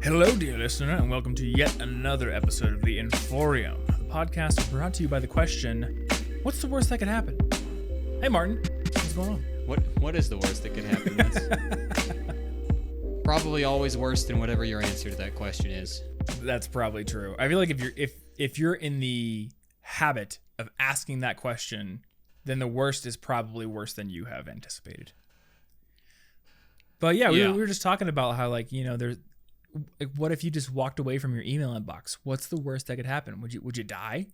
Hello, dear listener, and welcome to yet another episode of The Inforium. The podcast is brought to you by the question, what's the worst that could happen? Hey, Martin, what's going on? What is the worst that could happen? That's probably always worse than whatever your answer to that question is. That's probably true. I feel like if you're in the habit of asking that question, then the worst is probably worse than you have anticipated. But yeah, we were just talking about how, like, you know, there's like, what if you just walked away from your email inbox? What's the worst that could happen? Would you die?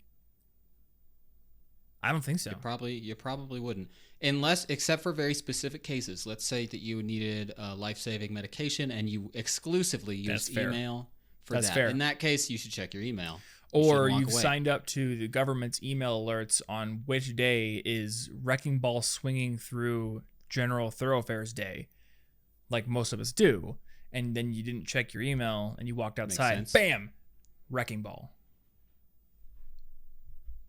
I don't think so. You probably wouldn't, except for very specific cases. Let's say that you needed a life-saving medication and you exclusively used email for That's that. fair. In that case, you should check your email. Or you've signed up to the government's email alerts on which day is Wrecking Ball swinging through General Thoroughfares Day, like most of us do. And then you didn't check your email and you walked outside. Bam! Wrecking Ball.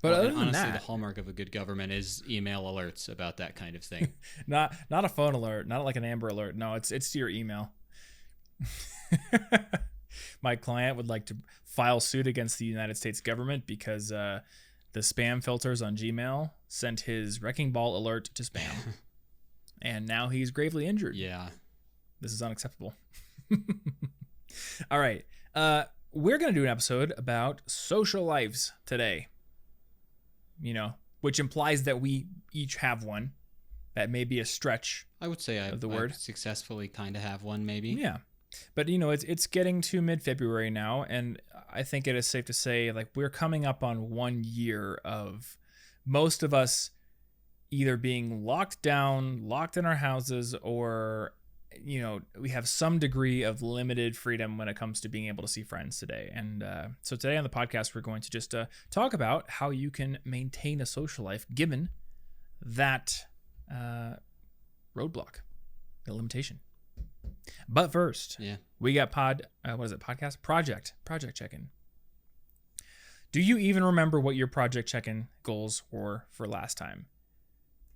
But well, other than honestly, that, the hallmark of a good government is email alerts about that kind of thing. not a phone alert, not like an Amber Alert. No, it's to your email. My client would like to file suit against the United States government because the spam filters on Gmail sent his Wrecking Ball alert to spam. And now he's gravely injured. Yeah. This is unacceptable. All right. We're going to do an episode about social lives today. You know, which implies that we each have one. That may be a stretch. I would say of the word. I successfully kind of have one, maybe. Yeah. But, you know, it's getting to mid-February now, and I think it is safe to say, like, we're coming up on 1 year of most of us either being locked down, locked in our houses, or, you know, we have some degree of limited freedom when it comes to being able to see friends today. And so today on the podcast, we're going to just talk about how you can maintain a social life given that roadblock, the limitation. But first, we got podcast? Project check-in. Do you even remember what your project check-in goals were for last time?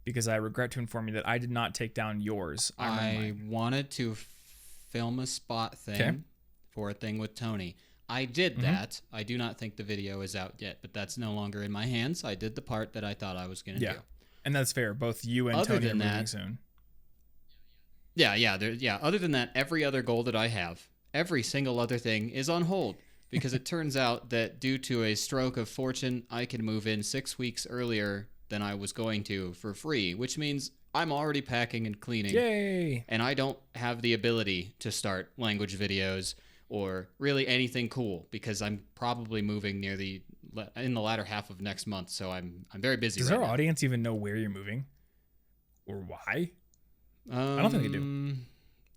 Because I regret to inform you that I did not take down yours. I wanted to film a spot thing for a thing with Tony. I did that. I do not think the video is out yet, but that's no longer in my hands. I did the part that I thought I was going to do. And that's fair. Both you and Tony are moving soon. Yeah. Other than that, every other goal that I have, every single other thing is on hold because it turns out that due to a stroke of fortune, I can move in 6 weeks earlier than I was going to for free, which means I'm already packing and cleaning. Yay! And I don't have the ability to start language videos or really anything cool because I'm probably moving in the latter half of next month, so I'm very busy. Does our audience even know where you're moving or why? I don't think they do.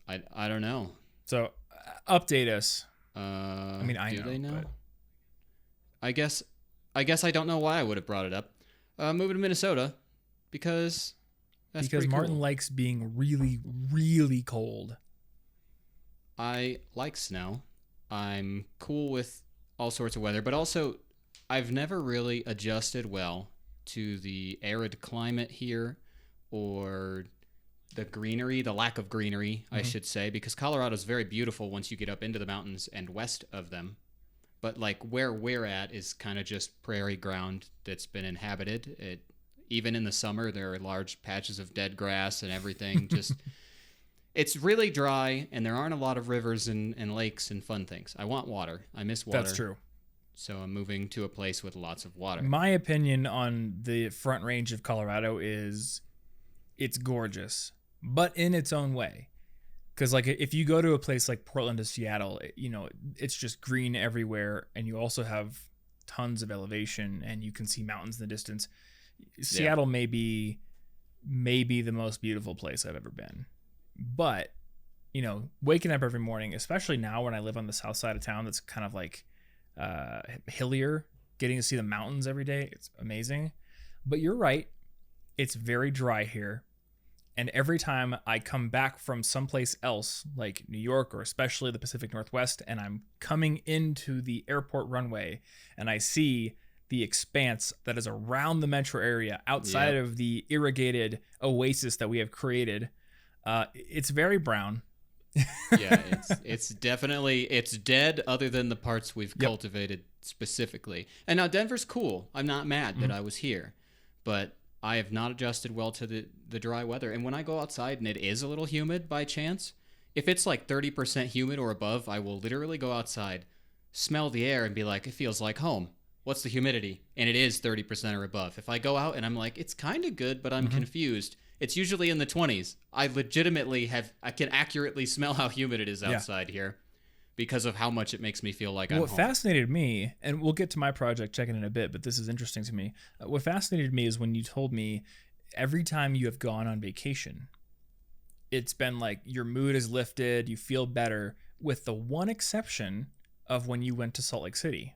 I don't know. So update us. I mean, I know. Do they know? But... I guess I don't know why I would have brought it up. Moving to Minnesota because Martin likes being really, really cold. I like snow. I'm cool with all sorts of weather, but also I've never really adjusted well to the arid climate here or the lack of greenery, I should say, because Colorado's very beautiful once you get up into the mountains and west of them. But like where we're at is kind of just prairie ground that's been inhabited. Even in the summer, there are large patches of dead grass and everything. Just it's really dry, and there aren't a lot of rivers and lakes and fun things. I want water. I miss water. That's true. So I'm moving to a place with lots of water. My opinion on the Front Range of Colorado is it's gorgeous, but in its own way. Because like if you go to a place like Portland or Seattle, you know, it's just green everywhere, and you also have tons of elevation, and you can see mountains in the distance. Seattle may be the most beautiful place I've ever been. But, you know, waking up every morning, especially now when I live on the south side of town that's kind of like hillier, getting to see the mountains every day, it's amazing. But you're right, it's very dry here. And every time I come back from someplace else, like New York or especially the Pacific Northwest, and I'm coming into the airport runway and I see the expanse that is around the metro area outside of the irrigated oasis that we have created, it's very brown. Yeah, it's definitely it's dead other than the parts we've Yep. cultivated specifically. And now Denver's cool. I'm not mad that Mhm. I was here, but I have not adjusted well to the dry weather. And when I go outside and it is a little humid by chance, if it's like 30% humid or above, I will literally go outside, smell the air and be like, it feels like home. What's the humidity? And it is 30% or above. If I go out and I'm like, it's kind of good, but I'm Mhm. confused, it's usually in the 20s. I legitimately I can accurately smell how humid it is Yeah. outside here because of how much it makes me feel like I'm What home. fascinated me, and we'll get to my project checking in a bit, but this is interesting to me. What fascinated me is when you told me every time you have gone on vacation, it's been like your mood is lifted, you feel better, with the one exception of when you went to Salt Lake City,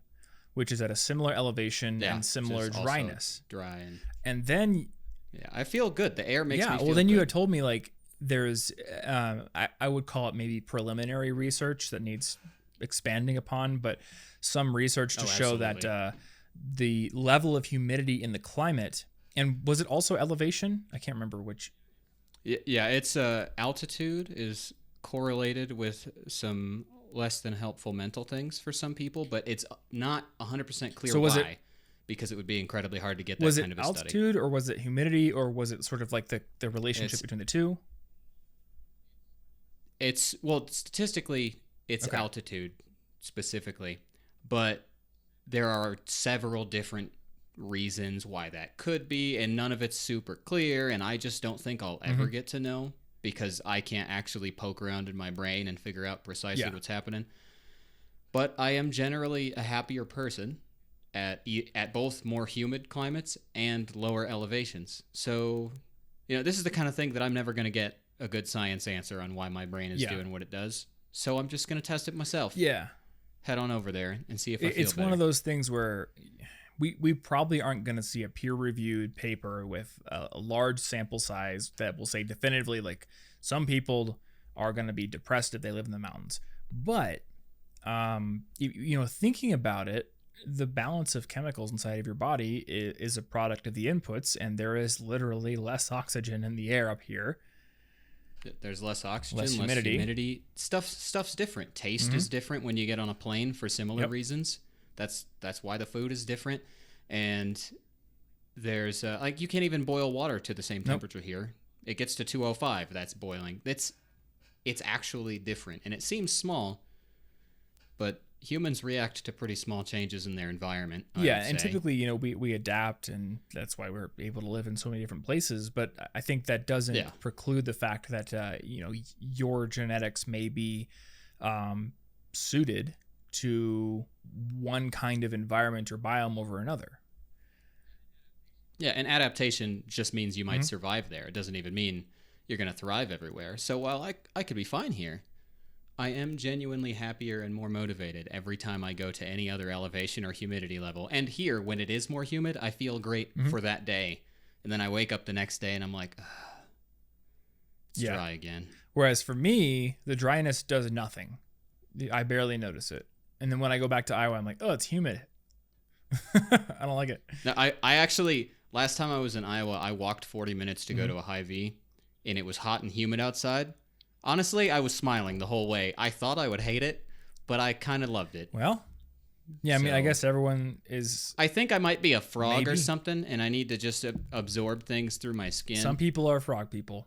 which is at a similar elevation Yeah, and similar just also dryness. dry and And then, yeah, I feel good. The air makes yeah, me well, feel then you had good. told me like there's, I would call it maybe preliminary research that needs expanding upon, but some research to Oh, show that absolutely. the level of humidity in the climate, and was it also elevation? I can't remember which. Yeah, it's altitude is correlated with some less than helpful mental things for some people, but it's not 100% clear So why, because it would be incredibly hard to get that was kind it of a study. altitude or was it humidity or was it sort of like the relationship It's between the two? it's well, statistically it's Okay. altitude specifically, but there are several different reasons why that could be, and none of it's super clear, and I just don't think I'll ever Hmm. get to know because I can't actually poke around in my brain and figure out precisely Yeah. what's happening. But I am generally a happier person at both more humid climates and lower elevations. So, this is the kind of thing that I'm never going to get a good science answer on why my brain is Yeah. doing what it does. So I'm just going to test it myself. Yeah. Head on over there and see if I feel It's one of better. those things where we probably aren't going to see a peer reviewed paper with a large sample size that will say definitively like some people are going to be depressed if they live in the mountains. But thinking about it, the balance of chemicals inside of your body is a product of the inputs, and there is literally less oxygen in the air up here, There's less less oxygen, less humidity. humidity. Stuff's different. Taste Hmm. is different when you get on a plane for similar Yep. reasons. That's why the food is different. And there's like you can't even boil water to the same Nope. temperature here. It gets to 205. That's boiling. It's actually different, and it seems small, but humans react to pretty small changes in their environment, I Yeah, would and say. typically, we adapt, and that's why we're able to live in so many different places. But I think that Yeah. doesn't preclude the fact that your genetics may be suited to one kind of environment or biome over another. Yeah, and adaptation just means you might Hmm. survive there. It doesn't even mean you're going to thrive everywhere. So while I could be fine here, I am genuinely happier and more motivated every time I go to any other elevation or humidity level. And here, when it is more humid, I feel great Hmm. for that day. And then I wake up the next day and I'm like, it's Yeah. dry again. Whereas for me, the dryness does nothing. I barely notice it. And then when I go back to Iowa, I'm like, oh, it's humid. I don't like it. Now, I actually, last time I was in Iowa, I walked 40 minutes to go Mhm. to a high V, and it was hot and humid outside. Honestly, I was smiling the whole way. I thought I would hate it, but I kind of loved it. Well, yeah, I mean, I So guess everyone is, I think I might be a frog or maybe. something, and I need to just absorb things through my Some skin. people are frog people.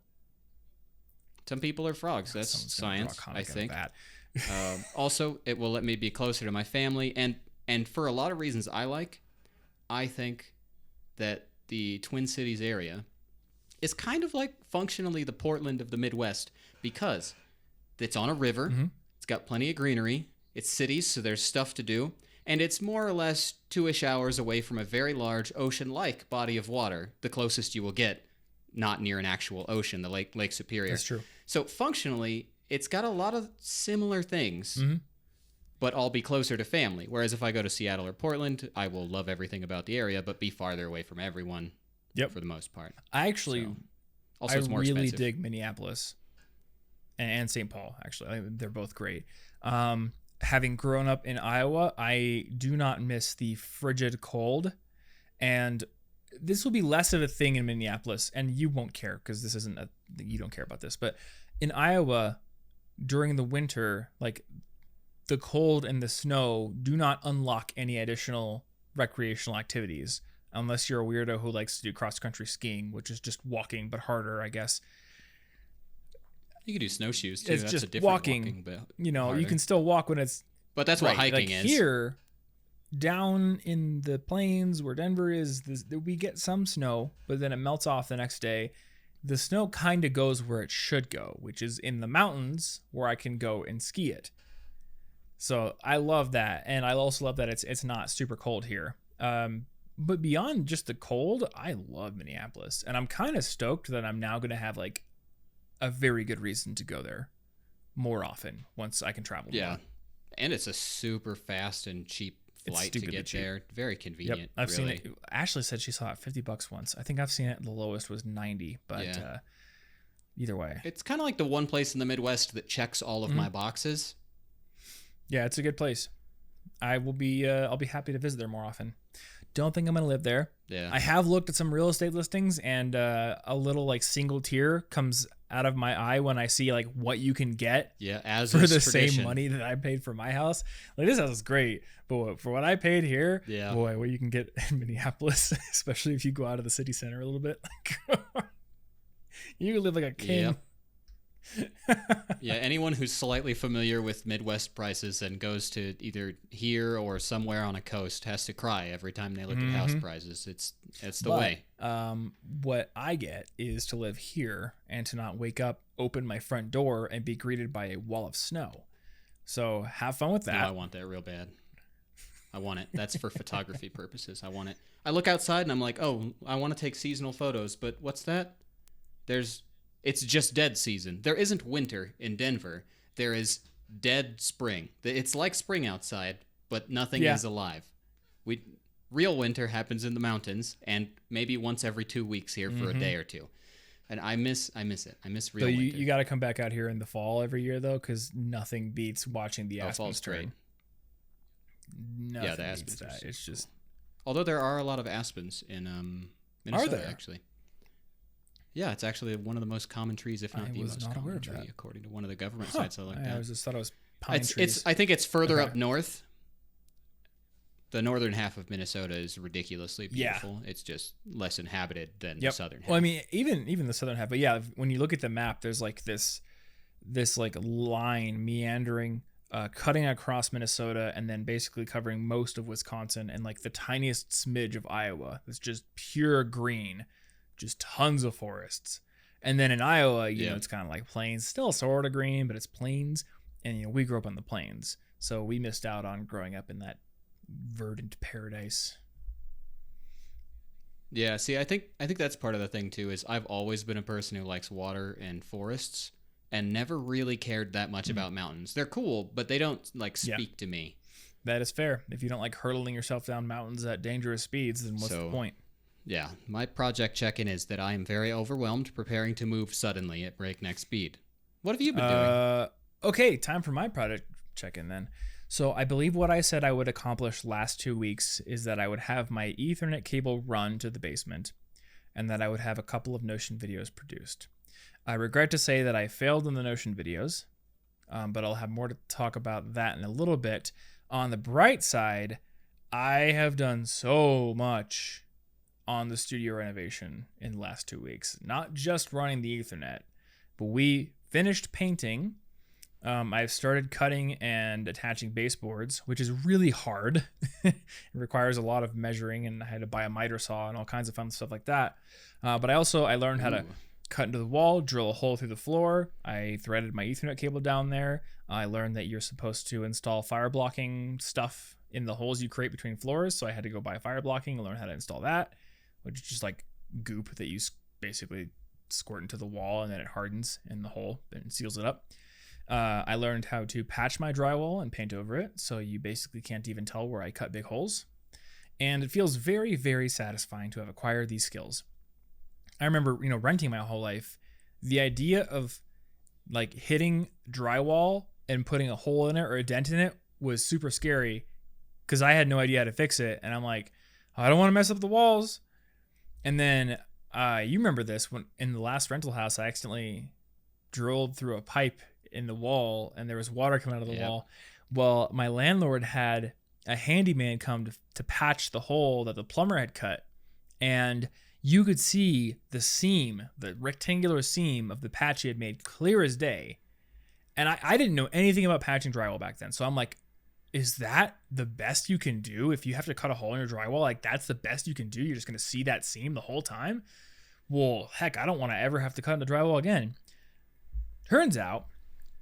Some people are frogs. That's Someone's gonna draw a science, I comic out of think. that. Also, it will let me be closer to my family, and for a lot of reasons I think that the Twin Cities area is kind of like functionally the Portland of the Midwest because it's on a river, Hmm. it's got plenty of greenery, it's cities, so there's stuff to do, and it's more or less 2-ish hours away from a very large ocean-like body of water, the closest you will get, not near an actual ocean, the Lake Superior. That's true. So functionally, it's got a lot of similar things, Hmm. but I'll be closer to family. Whereas if I go to Seattle or Portland, I will love everything about the area, but be farther away from everyone Yep. for the most part. I actually, So, I also, it's more really expensive. dig Minneapolis and St. Paul. Actually, they're both great. Having grown up in Iowa, I do not miss the frigid cold, and this will be less of a thing in Minneapolis, and you won't care because this isn't you don't care about this, but in Iowa, during the winter, like the cold and the snow do not unlock any additional recreational activities unless you're a weirdo who likes to do cross country skiing, which is just walking but harder, I guess. You can do snowshoes too. It's That's just a different walking. but You know, harder. you can still walk when it's But that's what right. hiking Like is. here, down in the plains where Denver is, we get some snow, but then it melts off the next day. The snow kind of goes where it should go, which is in the mountains where I can go and ski it. So I love that, and I also love that it's not super cold here. But beyond just the cold, I love Minneapolis, and I'm kind of stoked that I'm now going to have like a very good reason to go there more often once I can travel. Yeah, more. and it's a super fast and cheap flight to get there. Very convenient. Yep, I've really. seen it. Ashley said she saw it $50 once. I think I've seen it. The lowest was 90, but either way, it's kind of like the one place in the Midwest that checks all of my boxes. Yeah, it's a good place. I'll be happy to visit there more often. Don't think I'm gonna live there. Yeah, I have looked at some real estate listings, and a little like single tier comes out of my eye when I see like what you can get. Yeah, as for the tradition. same money that I paid for my house. Like, this house is great, but for what I paid here, Yeah. boy, what you can get in Minneapolis, especially if you go out of the city center a little bit, you can live like a king. Yep. Yeah, anyone who's slightly familiar with Midwest prices and goes to either here or somewhere on a coast has to cry every time they look at house prices. It's the way. What I get is to live here and to not wake up, open my front door, and be greeted by a wall of snow. So have fun with that. No, I want that real bad. I want it. That's for photography purposes. I want it. I look outside and I'm like, oh, I want to take seasonal photos, but what's that? It's just dead season. There isn't winter in Denver. There is dead spring. It's like spring outside, but nothing is alive. Real winter happens in the mountains and maybe once every 2 weeks here for a day or two. And I miss it. I miss real winter. You got to come back out here in the fall every year, though, because nothing beats watching the aspens fall's great. turn. Nothing the beats aspens are that. super It's just... Although there are a lot of aspens in Minnesota, Are there? actually. Yeah, it's actually one of the most common trees, if not I the was most not aware common of tree, that. according to one of the government sites I looked I at. just thought it was pine trees. It's I think it's further Okay. up north. The northern half of Minnesota is ridiculously beautiful. It's just less inhabited than the southern half. Well, I mean, even the southern half, but yeah, when you look at the map, there's like this like line meandering, cutting across Minnesota, and then basically covering most of Wisconsin and like the tiniest smidge of Iowa. It's just pure green, just tons of forests. And then in Iowa, you know, it's kind of like plains, still sort of green, but it's plains. And you know, we grew up on the plains, so we missed out on growing up in that verdant paradise. Yeah, see, I think that's part of the thing too. Is I've always been a person who likes water and forests, and never really cared that much about mountains. They're cool, but they don't like speak to me. That is fair. If you don't like hurtling yourself down mountains at dangerous speeds, then what's the point? Yeah, my project check-in is that I am very overwhelmed preparing to move suddenly at breakneck speed. What have you been doing? Okay, time for my project check-in then. So I believe what I said I would accomplish last 2 weeks is that I would have my Ethernet cable run to the basement and that I would have a couple of Notion videos produced. I regret to say that I failed in the Notion videos, but I'll have more to talk about that in a little bit. On the bright side, I have done so much on the studio renovation in the last 2 weeks. Not just running the Ethernet, but we finished painting. I've started cutting and attaching baseboards, which is really hard. It requires a lot of measuring, and I had to buy a miter saw and all kinds of fun stuff like that. But I learned how to cut into the wall, drill a hole through the floor. I threaded my Ethernet cable down there. I learned that you're supposed to install fire blocking stuff in the holes you create between floors. So I had to go buy fire blocking and learn how to install that, which is just like goop that you basically squirt into the wall and then it hardens in the hole and seals it up. I learned how to patch my drywall and paint over it, so you basically can't even tell where I cut big holes. And it feels very, very satisfying to have acquired these skills. I remember, renting my whole life, the idea of like hitting drywall and putting a hole in it or a dent in it was super scary because I had no idea how to fix it. And I'm like, I don't want to mess up the walls. And then you remember this when in the last rental house, I accidentally drilled through a pipe in the wall and there was water coming out of the Yep. wall. Well, my landlord had a handyman come to patch the hole that the plumber had cut. And you could see the seam, the rectangular seam of the patch he had made clear as day. And I didn't know anything about patching drywall back then. So I'm like, is that the best you can do? If you have to cut a hole in your drywall, like that's the best you can do? You're just going to see that seam the whole time? Well, heck, I don't want to ever have to cut in the drywall again. Turns out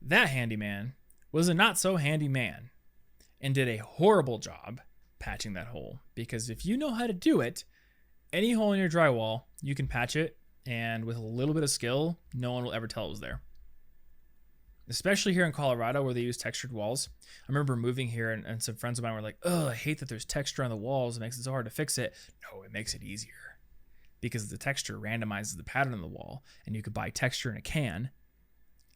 that handyman was a not so handy man and did a horrible job patching that hole. Because if you know how to do it, any hole in your drywall, you can patch it. And with a little bit of skill, no one will ever tell it was there. Especially here in Colorado where they use textured walls. I remember moving here and some friends of mine were like, oh, I hate that there's texture on the walls. It makes it so hard to fix it. No, it makes it easier. Because the texture randomizes the pattern on the wall. And you could buy texture in a can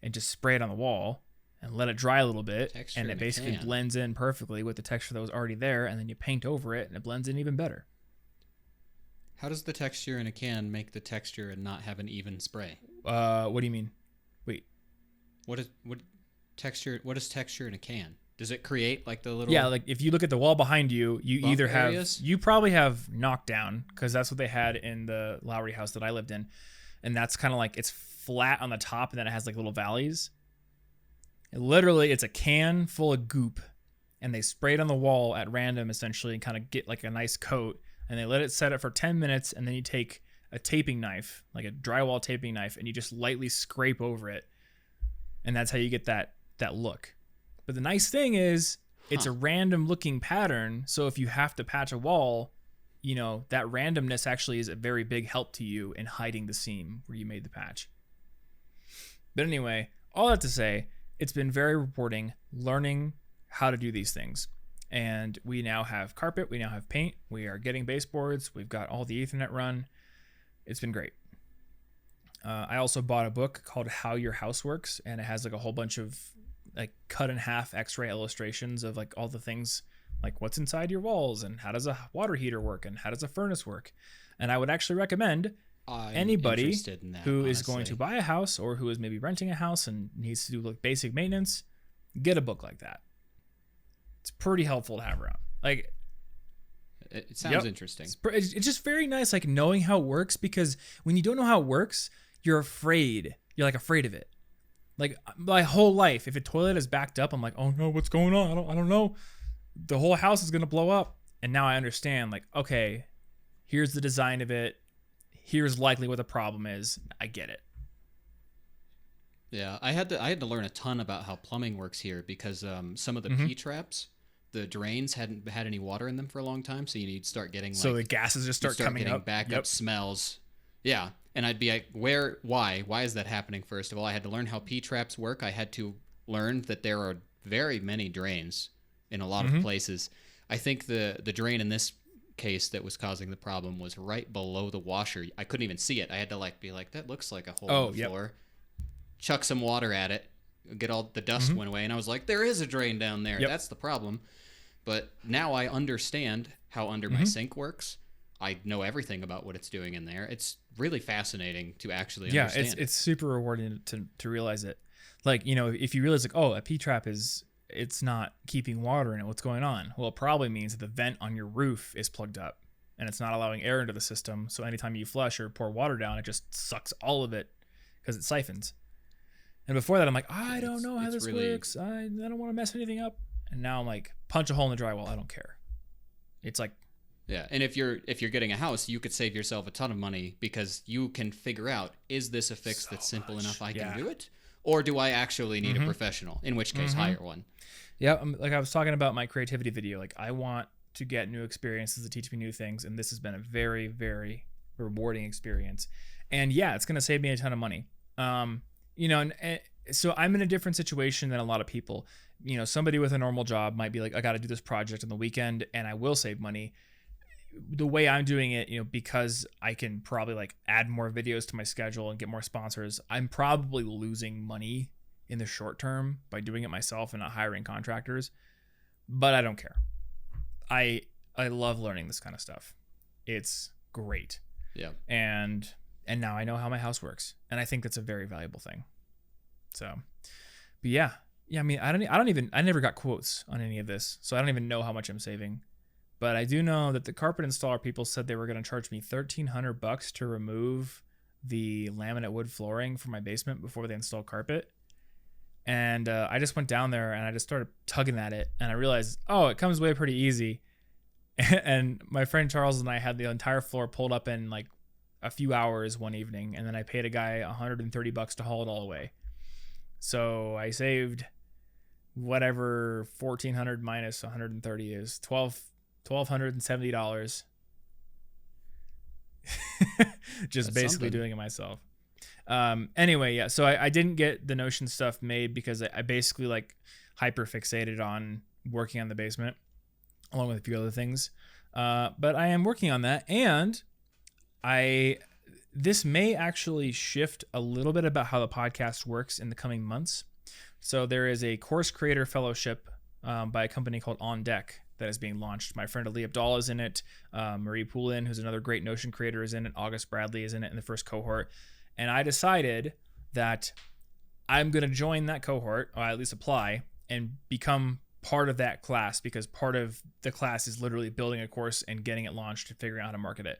and just spray it on the wall and let it dry a little bit. Texture and in it a basically can. blends in perfectly with the texture that was already there. And then you paint over it and it blends in even better. How does the texture in a can make the texture and not have an even spray? What do you mean? Wait. What is texture in a can? Does it create like the little? Yeah, like if you look at the wall behind you, you bump either have areas? you probably have knockdown because that's what they had in the Lowry house that I lived in, and that's kind of like it's flat on the top and then it has like little valleys. And literally, it's a can full of goop, and they spray it on the wall at random essentially and kind of get like a nice coat, and they let it set it for 10 minutes, and then you take a taping knife, like a drywall taping knife, and you just lightly scrape over it. And that's how you get that look. But the nice thing is it's a random looking pattern. So if you have to patch a wall, you know, that randomness actually is a very big help to you in hiding the seam where you made the patch. But anyway, all that to say, it's been very rewarding learning how to do these things. And we now have carpet. We now have paint. We are getting baseboards. We've got all the Ethernet run. It's been great. I also bought a book called How Your House Works, and it has like a whole bunch of like cut in half x-ray illustrations of like all the things like what's inside your walls and how does a water heater work and how does a furnace work. And I would actually recommend anybody who is going to buy a house or who is maybe renting a house and needs to do like basic maintenance, get a book like that. It's pretty helpful to have around. Like, it sounds interesting. It's just very nice, like knowing how it works, because when you don't know how it works, you're afraid. You're like afraid of it. Like my whole life, if a toilet is backed up, I'm like, oh no, what's going on? I don't know. The whole house is gonna blow up. And now I understand. Like, okay, here's the design of it. Here's likely what the problem is. I get it. Yeah, I had to learn a ton about how plumbing works here because some of the P traps, the drains hadn't had any water in them for a long time, so you'd start getting so the gases just start coming getting up. Backup smells. Yeah, and I'd be like, why is that happening? First of all, I had to learn how P traps work. I had to learn that there are very many drains in a lot of places. I think the drain in this case that was causing the problem was right below the washer. I couldn't even see it. I had to like be like, that looks like a hole in the floor. Chuck some water at it, get all the dust went away, and I was like, there is a drain down there. That's the problem. But now I understand how under my sink works. I know everything about what it's doing in there. It's really fascinating to actually understand. Yeah, it's super rewarding to realize it. Like, you know, if you realize like, oh, a P-trap it's not keeping water in it, what's going on? Well, it probably means that the vent on your roof is plugged up and it's not allowing air into the system. So anytime you flush or pour water down, it just sucks all of it because it siphons. And before that, I'm like, I don't know how this works. I don't want to mess anything up. And now I'm like, punch a hole in the drywall. I don't care. It's like, yeah. And if you're getting a house, you could save yourself a ton of money because you can figure out, is this a fix that's simple enough I can do it? Or do I actually need a professional? In which case, hire one. Yeah. Like I was talking about my creativity video. Like I want to get new experiences to teach me new things. And this has been a very, very rewarding experience. And yeah, it's going to save me a ton of money. You know, and so I'm in a different situation than a lot of people. You know, somebody with a normal job might be like, I got to do this project on the weekend and I will save money. The way I'm doing it, you know, because I can probably like add more videos to my schedule and get more sponsors, I'm probably losing money in the short term by doing it myself and not hiring contractors. But I don't care. I love learning this kind of stuff. It's great. Yeah. And now I know how my house works. And I think that's a very valuable thing. So, But yeah. I mean, I never got quotes on any of this, so I don't even know how much I'm saving. But I do know that the carpet installer people said they were going to charge me $1,300 to remove the laminate wood flooring from my basement before they install carpet. And I just went down there and I just started tugging at it, and I realized, oh, it comes away pretty easy. And my friend Charles and I had the entire floor pulled up in like a few hours one evening, and then I paid a guy $130 to haul it all away. So I saved whatever 1,400 minus 130 is $1,270. Just That's basically something. doing it myself. Anyway, yeah. So I didn't get the Notion stuff made because I basically like hyper fixated on working on the basement, along with a few other things. But I am working on that, and this may actually shift a little bit about how the podcast works in the coming months. So there is a course creator fellowship by a company called On Deck that is being launched. My friend Ali Abdallah is in it. Marie Poulin, who's another great Notion creator, is in it. August Bradley is in it in the first cohort. And I decided that I'm going to join that cohort, or at least apply, and become part of that class, because part of the class is literally building a course and getting it launched and figuring out how to market it.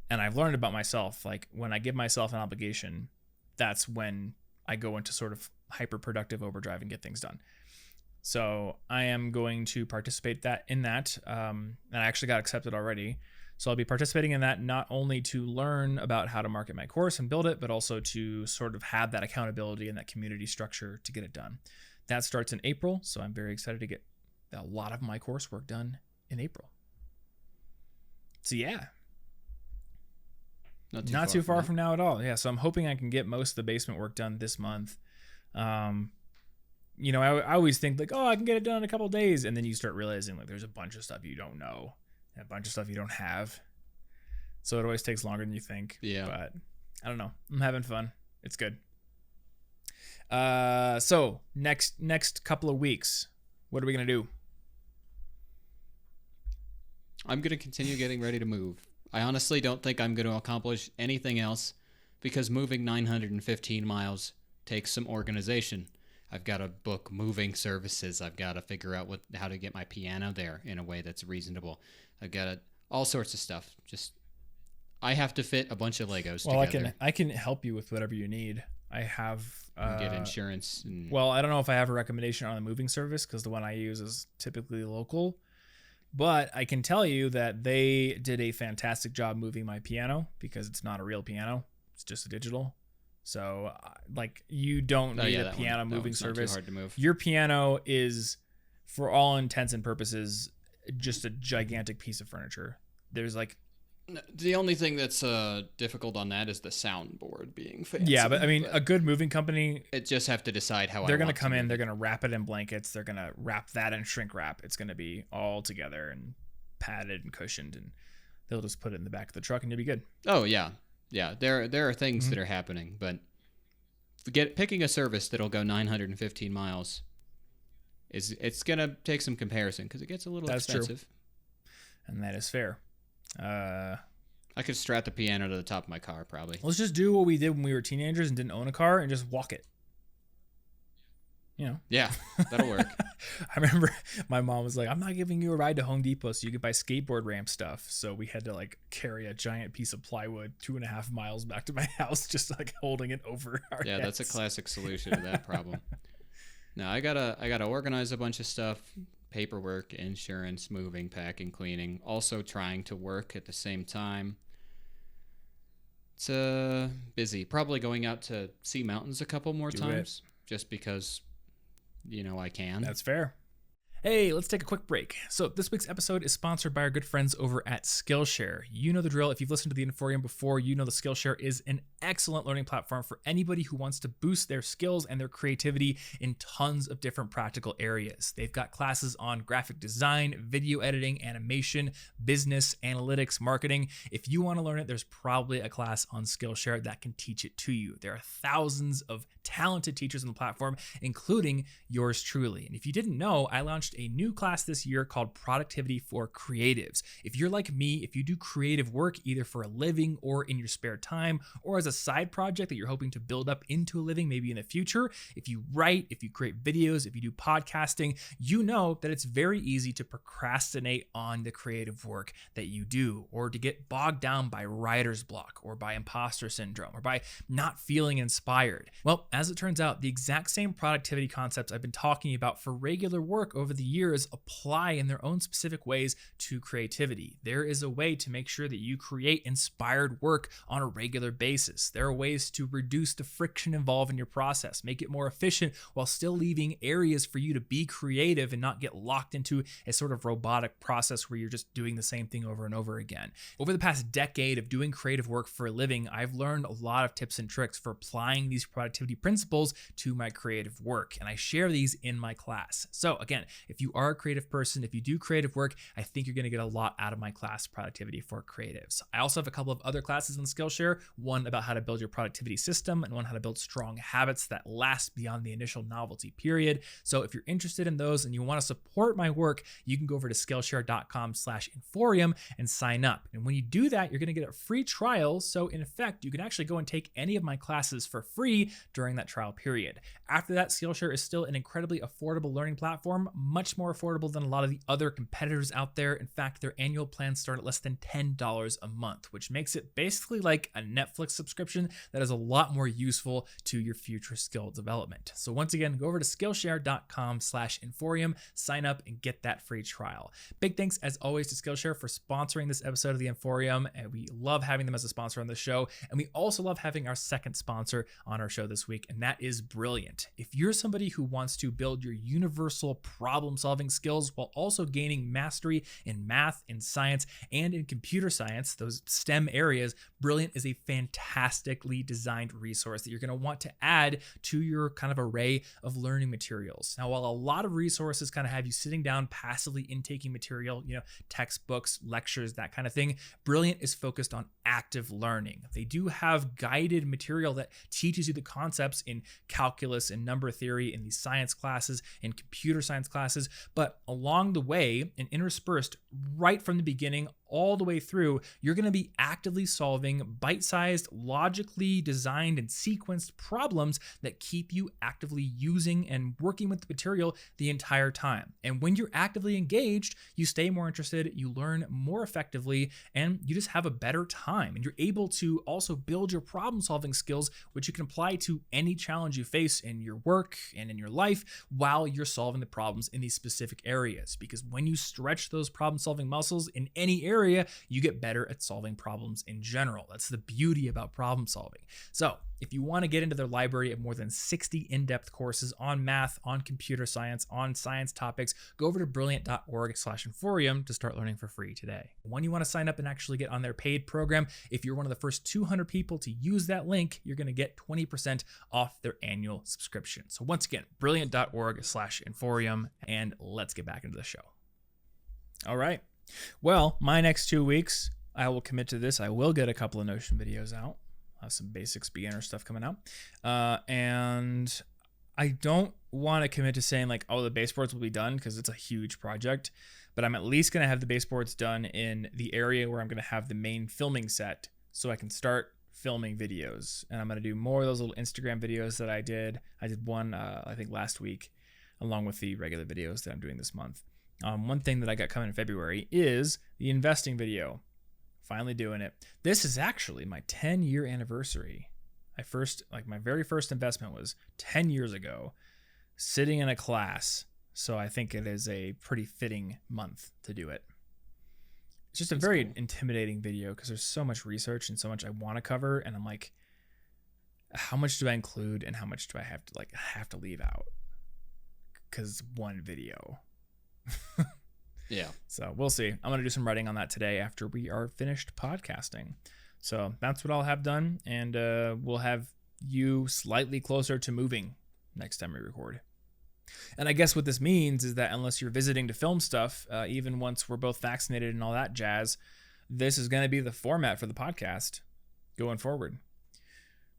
And I've learned about myself, like when I give myself an obligation, that's when I go into sort of hyper productive overdrive and get things done. So I am going to participate in that. And I actually got accepted already. So I'll be participating in that, not only to learn about how to market my course and build it, but also to sort of have that accountability and that community structure to get it done. That starts in April. So I'm very excited to get a lot of my coursework done in April. So yeah. Not too far from now at all. Yeah. So I'm hoping I can get most of the basement work done this month. You know, I always think like, oh, I can get it done in a couple of days. And then you start realizing like there's a bunch of stuff you don't know, a bunch of stuff you don't have. So it always takes longer than you think. Yeah. But I don't know. I'm having fun. It's good. So next couple of weeks, what are we going to do? I'm going to continue getting ready to move. I honestly don't think I'm going to accomplish anything else, because moving 915 miles takes some organization. I've got to book moving services. I've got to figure out how to get my piano there in a way that's reasonable. I've got all sorts of stuff. I have to fit a bunch of Legos together. I can help you with whatever you need. I have get insurance. Well, I don't know if I have a recommendation on a moving service, because the one I use is typically local. But I can tell you that they did a fantastic job moving my piano, because it's not a real piano. It's just a digital. So like you don't need a piano moving service. Not too hard to move. Your piano is, for all intents and purposes, just a gigantic piece of furniture. There's like, the only thing that's difficult on that is the soundboard being fancy. Yeah, but I mean, a good moving company, it just have to decide how they're going to come in, they're going to wrap it in blankets, they're going to wrap that in shrink wrap. It's going to be all together and padded and cushioned, and they'll just put it in the back of the truck and you'll be good. Oh yeah. Yeah, there are things that are happening, but picking a service that'll go 915 miles it's going to take some comparison, because it gets a little expensive. True. And that is fair. I could strap the piano to the top of my car, probably. Let's just do what we did when we were teenagers and didn't own a car, and just walk it. You know? Yeah, that'll work. I remember my mom was like, I'm not giving you a ride to Home Depot so you could buy skateboard ramp stuff. So we had to like carry a giant piece of plywood 2.5 miles back to my house, just like holding it over our heads. That's a classic solution to that problem. Now I gotta organize a bunch of stuff. Paperwork, insurance, moving, packing, cleaning, also trying to work at the same time. It's busy. Probably going out to see mountains a couple more times, just because, I can. That's fair. Hey, let's take a quick break. So this week's episode is sponsored by our good friends over at Skillshare. You know the drill. If you've listened to the Inforium before, you know the Skillshare is an excellent learning platform for anybody who wants to boost their skills and their creativity in tons of different practical areas. They've got classes on graphic design, video editing, animation, business, analytics, marketing. If you want to learn it, there's probably a class on Skillshare that can teach it to you. There are thousands of talented teachers on the platform, including yours truly. And if you didn't know, I launched launched a new class this year called Productivity for Creatives. If you're like me, if you do creative work either for a living or in your spare time or as a side project that you're hoping to build up into a living maybe in the future, if you write, if you create videos, if you do podcasting, you know that it's very easy to procrastinate on the creative work that you do, or to get bogged down by writer's block or by imposter syndrome or by not feeling inspired. Well, as it turns out, the exact same productivity concepts I've been talking about for regular work over the years apply in their own specific ways to creativity. There is a way to make sure that you create inspired work on a regular basis. There are ways to reduce the friction involved in your process, make it more efficient while still leaving areas for you to be creative and not get locked into a sort of robotic process where you're just doing the same thing over and over again. Over the past decade of doing creative work for a living, I've learned a lot of tips and tricks for applying these productivity principles to my creative work, and I share these in my class. So again, if you are a creative person, if you do creative work, I think you're going to get a lot out of my class, Productivity for Creatives. I also have a couple of other classes on Skillshare, one about how to build your productivity system and one how to build strong habits that last beyond the initial novelty period. So if you're interested in those and you want to support my work, you can go over to Skillshare.com/Inforium and sign up. And when you do that, you're going to get a free trial. So in effect, you can actually go and take any of my classes for free during that trial period. After that, Skillshare is still an incredibly affordable learning platform, much more affordable than a lot of the other competitors out there. In fact, their annual plans start at less than $10 a month, which makes it basically like a Netflix subscription that is a lot more useful to your future skill development. So once again, go over to Skillshare.com/Inforium, sign up and get that free trial. Big thanks as always to Skillshare for sponsoring this episode of the Inforium, and we love having them as a sponsor on the show. And we also love having our second sponsor on our show this week, and that is Brilliant. If you're somebody who wants to build your universal problem-solving skills while also gaining mastery in math, in science, and in computer science, those STEM areas, Brilliant is a fantastically designed resource that you're going to want to add to your kind of array of learning materials. Now, while a lot of resources kind of have you sitting down passively intaking material, textbooks, lectures, that kind of thing, Brilliant is focused on active learning. They do have guided material that teaches you the concepts in calculus and number theory in these science classes and computer science classes, but along the way and interspersed right from the beginning all the way through, you're going to be actively solving bite-sized, logically designed and sequenced problems that keep you actively using and working with the material the entire time. And when you're actively engaged, you stay more interested, you learn more effectively, and you just have a better time. And you're able to also build your problem-solving skills, which you can apply to any challenge you face in your work and in your life while you're solving the problems in these specific areas. Because when you stretch those problem-solving muscles in any area, you get better at solving problems in general. That's the beauty about problem solving. So if you want to get into their library of more than 60 in-depth courses on math, on computer science, on science topics, go over to brilliant.org/Inforium to start learning for free today. When you want to sign up and actually get on their paid program, if you're one of the first 200 people to use that link, you're going to get 20% off their annual subscription. So once again, brilliant.org/Inforium, and let's get back into the show. All right. Well, my next 2 weeks, I will commit to this. I will get a couple of Notion videos out. Some basics beginner stuff coming out. And I don't want to commit to saying like, oh, the baseboards will be done because it's a huge project. But I'm at least going to have the baseboards done in the area where I'm going to have the main filming set so I can start filming videos. And I'm going to do more of those little Instagram videos that I did. I did one, I think, last week, along with the regular videos that I'm doing this month. One thing that I got coming in February is the investing video. Finally doing it. This is actually my 10-year anniversary. My very first investment was 10 years ago, sitting in a class. So I think it is a pretty fitting month to do it. It's just a very intimidating video because there's so much research and so much I want to cover. And I'm like, how much do I include and how much do I have to leave out? Because it's one video. Yeah. So we'll see. I'm going to do some writing on that today after we are finished podcasting. So that's what I'll have done. And we'll have you slightly closer to moving next time we record. And I guess what this means is that unless you're visiting to film stuff, even once we're both vaccinated and all that jazz, this is going to be the format for the podcast going forward.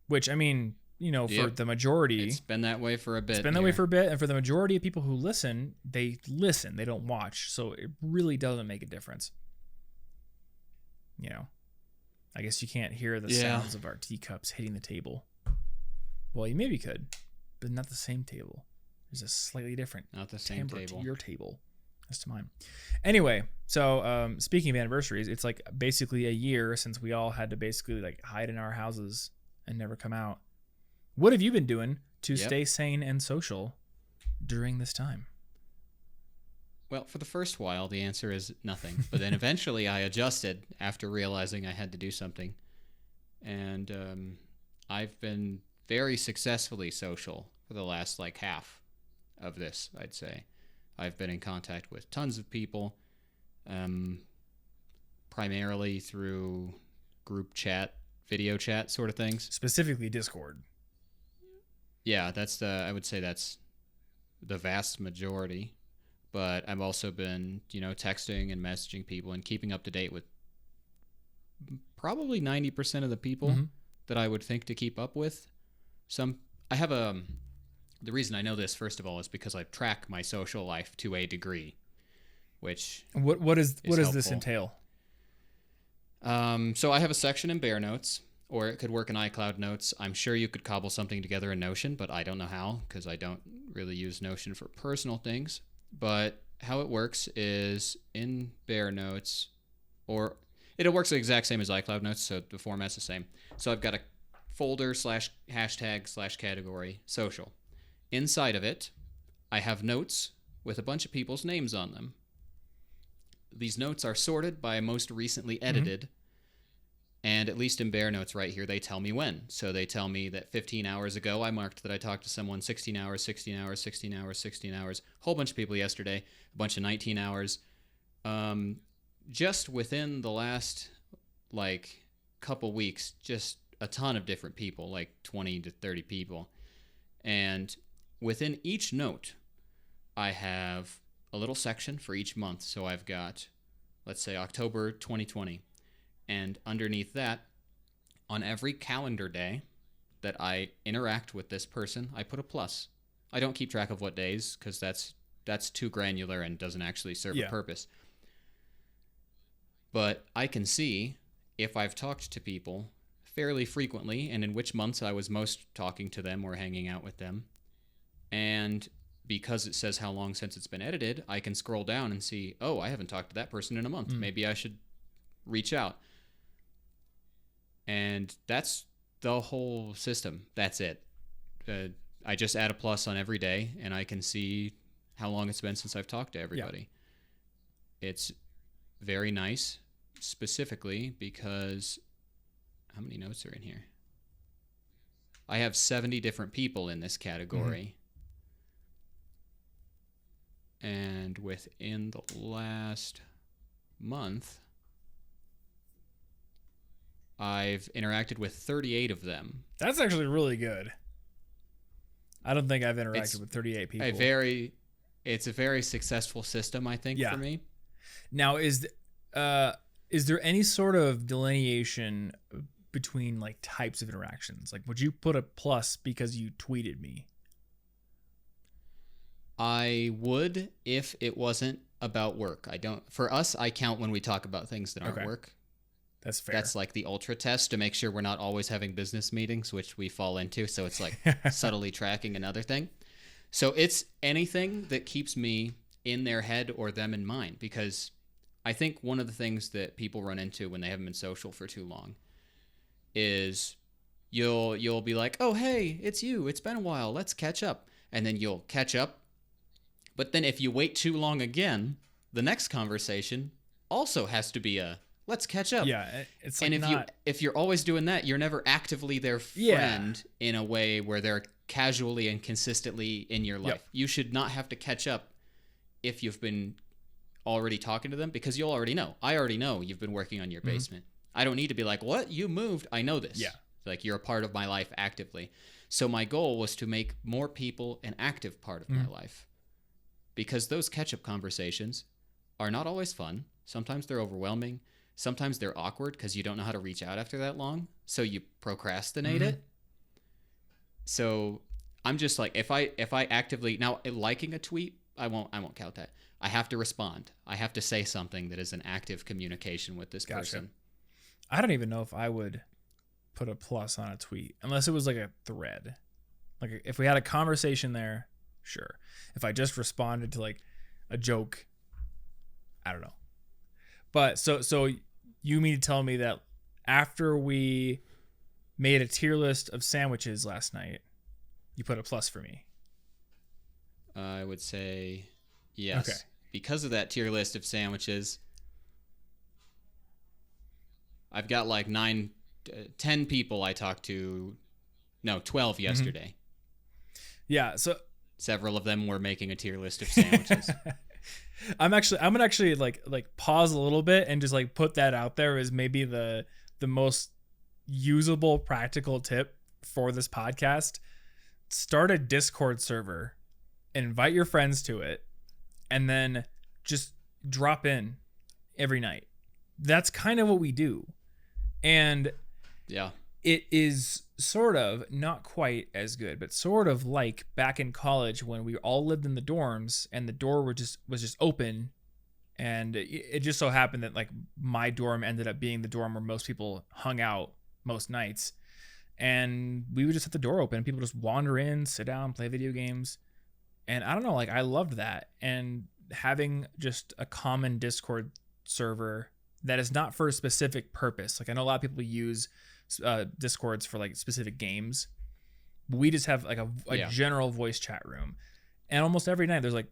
Which, I mean, for the majority, it's been that way for a bit. It's been that way for a bit, and for the majority of people who listen, they don't watch, so it really doesn't make a difference. I guess you can't hear the sounds of our teacups hitting the table. Well, you maybe could, but not the same table. There's a slightly different timbre to your table as to mine. Anyway, so speaking of anniversaries, it's like basically a year since we all had to basically like hide in our houses and never come out. What have you been doing to stay sane and social during this time? Well, for the first while, the answer is nothing. But then eventually I adjusted after realizing I had to do something. And I've been very successfully social for the last like half of this, I'd say. I've been in contact with tons of people, primarily through group chat, video chat sort of things. Specifically Discord. Yeah, I would say that's the vast majority. But I've also been, texting and messaging people and keeping up to date with probably 90% of the people that I would think to keep up with. The reason I know this, first of all, is because I track my social life to a degree, which what does helpful. This entail? So I have a section in Bear Notes, or it could work in iCloud Notes. I'm sure you could cobble something together in Notion, but I don't know how because I don't really use Notion for personal things. But how it works is in Bear Notes, or it works the exact same as iCloud Notes, so the format's the same. So I've got a folder / category social. Inside of it, I have notes with a bunch of people's names on them. These notes are sorted by most recently edited, and at least in Bear Notes right here, they tell me when. So they tell me that 15 hours ago, I marked that I talked to someone 16 hours, 16 hours, 16 hours, 16 hours, a whole bunch of people yesterday, a bunch of 19 hours. Just within the last, couple weeks, just a ton of different people, like 20 to 30 people. And within each note, I have a little section for each month. So I've got, let's say, October 2020. And underneath that, on every calendar day that I interact with this person, I put a plus. I don't keep track of what days because that's too granular and doesn't actually serve a purpose. But I can see if I've talked to people fairly frequently and in which months I was most talking to them or hanging out with them. And because it says how long since it's been edited, I can scroll down and see, oh, I haven't talked to that person in a month. Maybe I should reach out. And that's the whole system. That's it. I just add a plus on every day, and I can see how long it's been since I've talked to everybody. Yeah. It's very nice, specifically because how many notes are in here? I have 70 different people in this category. And within the last month, I've interacted with 38 of them. That's actually really good. I don't think I've interacted with 38 people. It's a very successful system, I think, for me. Now, is there any sort of delineation between types of interactions? Would you put a plus because you tweeted me? I would if it wasn't about work. I don't. For us, I count when we talk about things that aren't work. That's fair. That's like the ultra test to make sure we're not always having business meetings, which we fall into. So it's like subtly tracking another thing. So it's anything that keeps me in their head or them in mind, because I think one of the things that people run into when they haven't been social for too long is you'll be like, oh, hey, it's you. It's been a while. Let's catch up. And then you'll catch up. But then if you wait too long again, the next conversation also has to be a let's catch up. Yeah, it's if you're always doing that, you're never actively their friend in a way where they're casually and consistently in your life. Yep. You should not have to catch up if you've been already talking to them, because you'll already know. I already know you've been working on your basement. I don't need to be like, what? You moved? I know this. Yeah. You're a part of my life actively. So my goal was to make more people an active part of my life, because those catch-up conversations are not always fun. Sometimes they're overwhelming. Sometimes they're awkward because you don't know how to reach out after that long, so you procrastinate it. So I'm just like, if I actively now liking a tweet, I won't count that. I have to respond. I have to say something that is an active communication with this Gotcha. person. I don't even know if I would put a plus on a tweet unless it was like a thread. Like if we had a conversation there, sure. If I just responded to like a joke, I don't know. But so you mean to tell me that after we made a tier list of sandwiches last night, you put a plus for me? I would say yes. Okay. Because of that tier list of sandwiches, I've got like 10 people I talked to. No, 12 yesterday. Yeah. So several of them were making a tier list of sandwiches. I'm gonna actually like pause a little bit and just like put that out there as maybe the most usable practical tip for this podcast. Start a Discord server, invite your friends to it, and then just drop in every night. That's kind of what we do. And yeah, it is sort of not quite as good, but sort of like back in college when we all lived in the dorms and the door was just open, and it just so happened that like my dorm ended up being the dorm where most people hung out most nights, and we would just have the door open and people just wander in, sit down, play video games. And I don't know, like I loved that. And having just a common Discord server that is not for a specific purpose. Like I know a lot of people use Discords for like specific games. We just have like a general voice chat room. And almost every night there's like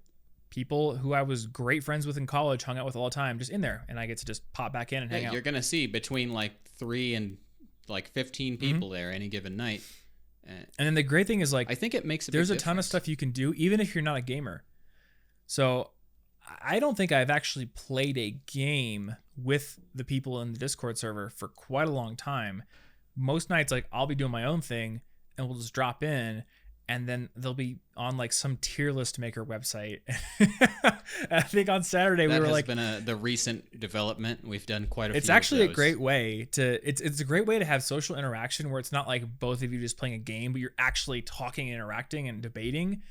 people who I was great friends with in college, hung out with all the time, just in there. And I get to just pop back in and hang out. You're going to see between like 3 and like 15 people there any given night. And then the great thing is like, I think it makes there's a ton of stuff you can do even if you're not a gamer. So I don't think I've actually played a game with the people in the Discord server for quite a long time. Most nights, like I'll be doing my own thing and we'll just drop in, and then they'll be on like some tier list maker website. I think on Saturday we were like, that has been the recent development. We've done quite a few. It's actually a great way to it's a great way to have social interaction where it's not like both of you just playing a game, but you're actually talking, interacting, and debating.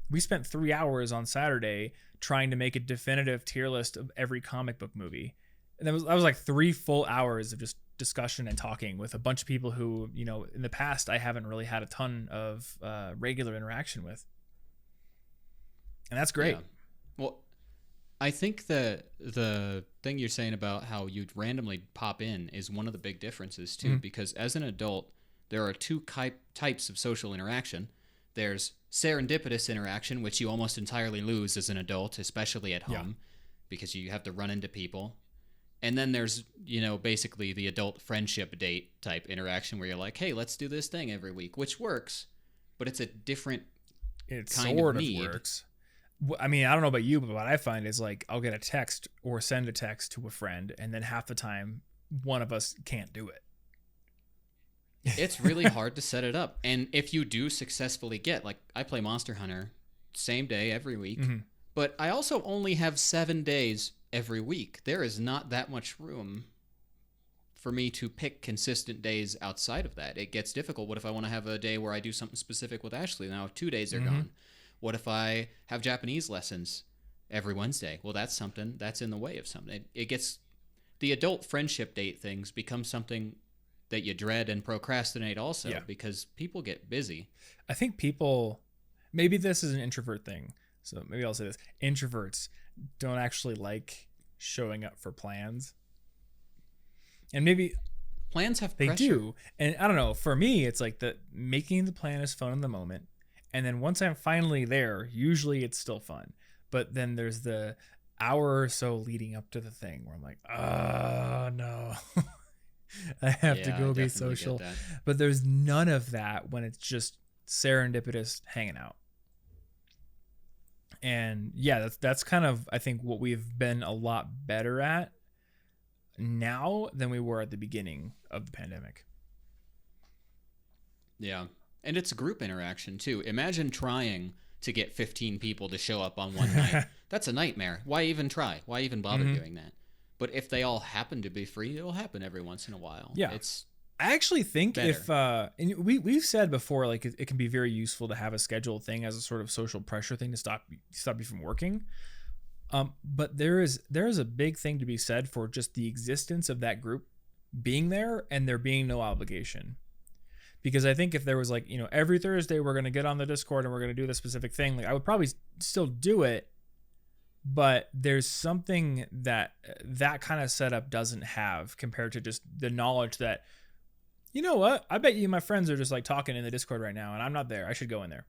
We spent 3 hours on Saturday trying to make a definitive tier list of every comic book movie. And that was like 3 full hours of just discussion and talking with a bunch of people who, you know, in the past I haven't really had a ton of regular interaction with. And that's great. Yeah. Well, I think the thing you're saying about how you'd randomly pop in is one of the big differences too, because as an adult, there are two types of social interaction. There's serendipitous interaction, which you almost entirely lose as an adult, especially at home, because you have to run into people. And then there's, you know, basically the adult friendship date type interaction where you're like, hey, let's do this thing every week, which works, but it's a different kind of need. It works. I mean, I don't know about you, but what I find is like I'll get a text or send a text to a friend, and then half the time one of us can't do it. It's really hard to set it up. And if you do successfully get, like, I play Monster Hunter same day every week, but I also only have 7 days every week. There is not that much room for me to pick consistent days outside of that. It gets difficult. What if I want to have a day where I do something specific with Ashley? Now 2 days are gone. What if I have Japanese lessons every Wednesday? Well, that's something that's in the way of something. It gets, the adult friendship date things become something that you dread and procrastinate also because people get busy. I think people, maybe this is an introvert thing, so maybe I'll say this. Introverts don't actually like showing up for plans. And maybe plans have they pressure. do. And I don't know, for me, it's like the making the plan is fun in the moment. And then once I'm finally there, usually it's still fun. But then there's the hour or so leading up to the thing where I'm like, oh no. I have to go be social. But there's none of that when it's just serendipitous hanging out. And yeah, that's kind of, I think, what we've been a lot better at now than we were at the beginning of the pandemic. Yeah. And it's group interaction too. Imagine trying to get 15 people to show up on one night. That's a nightmare. Why even try? Why even bother doing that? But if they all happen to be free, it'll happen every once in a while. Yeah. I actually think better. if and we've said before, like it can be very useful to have a scheduled thing as a sort of social pressure thing to stop you from working. But there is a big thing to be said for just the existence of that group being there and there being no obligation. Because I think if there was like, every Thursday we're going to get on the Discord and we're going to do this specific thing, like I would probably still do it, but there's something that kind of setup doesn't have compared to just the knowledge that, you know what, I bet you my friends are just like talking in the Discord right now and I'm not there. I should go in there.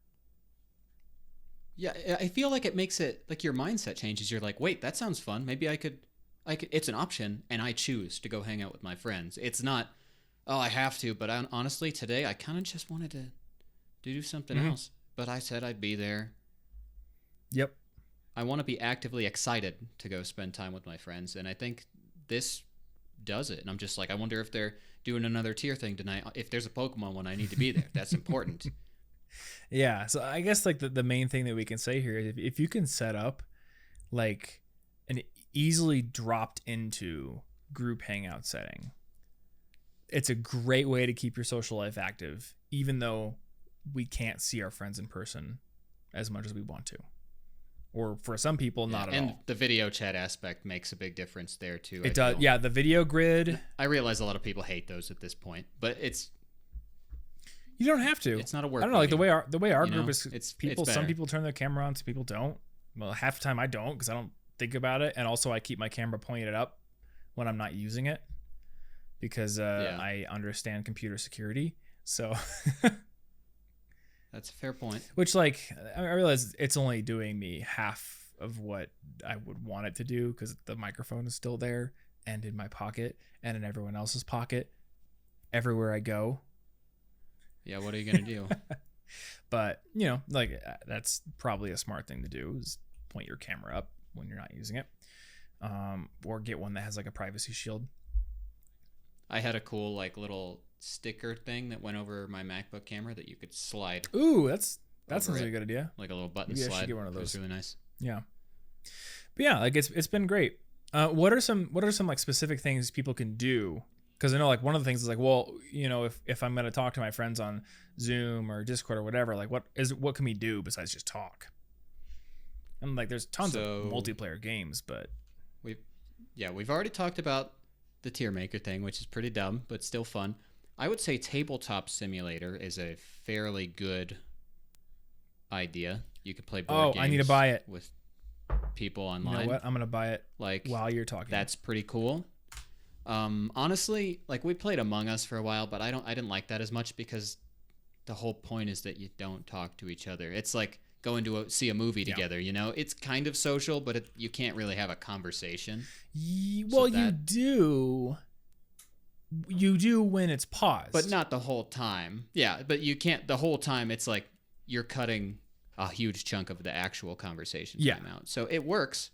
Yeah, I feel like it makes it like your mindset changes. You're like, wait, that sounds fun. Maybe I could. It's an option, and I choose to go hang out with my friends. It's not, oh, I have to. But honestly, today I kind of just wanted to do something else. But I said I'd be there. Yep. I want to be actively excited to go spend time with my friends, and I think this does it. And I'm just like, I wonder if they're doing another tier thing tonight. If there's a Pokemon one, I need to be there. That's important. Yeah, so I guess like the main thing that we can say here is if you can set up like an easily dropped into group hangout setting, it's a great way to keep your social life active, even though we can't see our friends in person as much as we want to. Or for some people, not at all. And the video chat aspect makes a big difference there too. It does. Yeah, the video grid. I realize a lot of people hate those at this point, but you don't have to. It's not a work. I don't know, like the way our group is. It's people. Some people turn their camera on, some people don't. Well, half the time I don't because I don't think about it, and also I keep my camera pointed up when I'm not using it because I understand computer security. So that's a fair point. Which, like, I realize it's only doing me half of what I would want it to do because the microphone is still there and in my pocket and in everyone else's pocket everywhere I go. Yeah, what are you going to do? But, like that's probably a smart thing to do is point your camera up when you're not using it. Or get one that has like a privacy shield. I had a cool like little sticker thing that went over my MacBook camera that you could slide. Ooh, that sounds like a good idea. Like a little button Maybe slide. I should get one of those. It was really nice. Yeah. But yeah, like it's been great. What are some like specific things people can do? Because I know like one of the things is like, well, if I'm going to talk to my friends on Zoom or Discord or whatever, like what can we do besides just talk? And like there's tons of multiplayer games, but we've already talked about the tier maker thing, which is pretty dumb, but still fun. I would say Tabletop Simulator is a fairly good idea. You could play board games. I need to buy it with people online. You know what? I'm going to buy it like while you're talking. That's pretty cool. Honestly, like we played Among Us for a while, but I didn't like that as much because the whole point is that you don't talk to each other. It's like going to see a movie together, It's kind of social, but you can't really have a conversation. Well, you do. You do when it's paused. But not the whole time. Yeah, but you can't the whole time. It's like you're cutting a huge chunk of the actual conversation time out. So it works,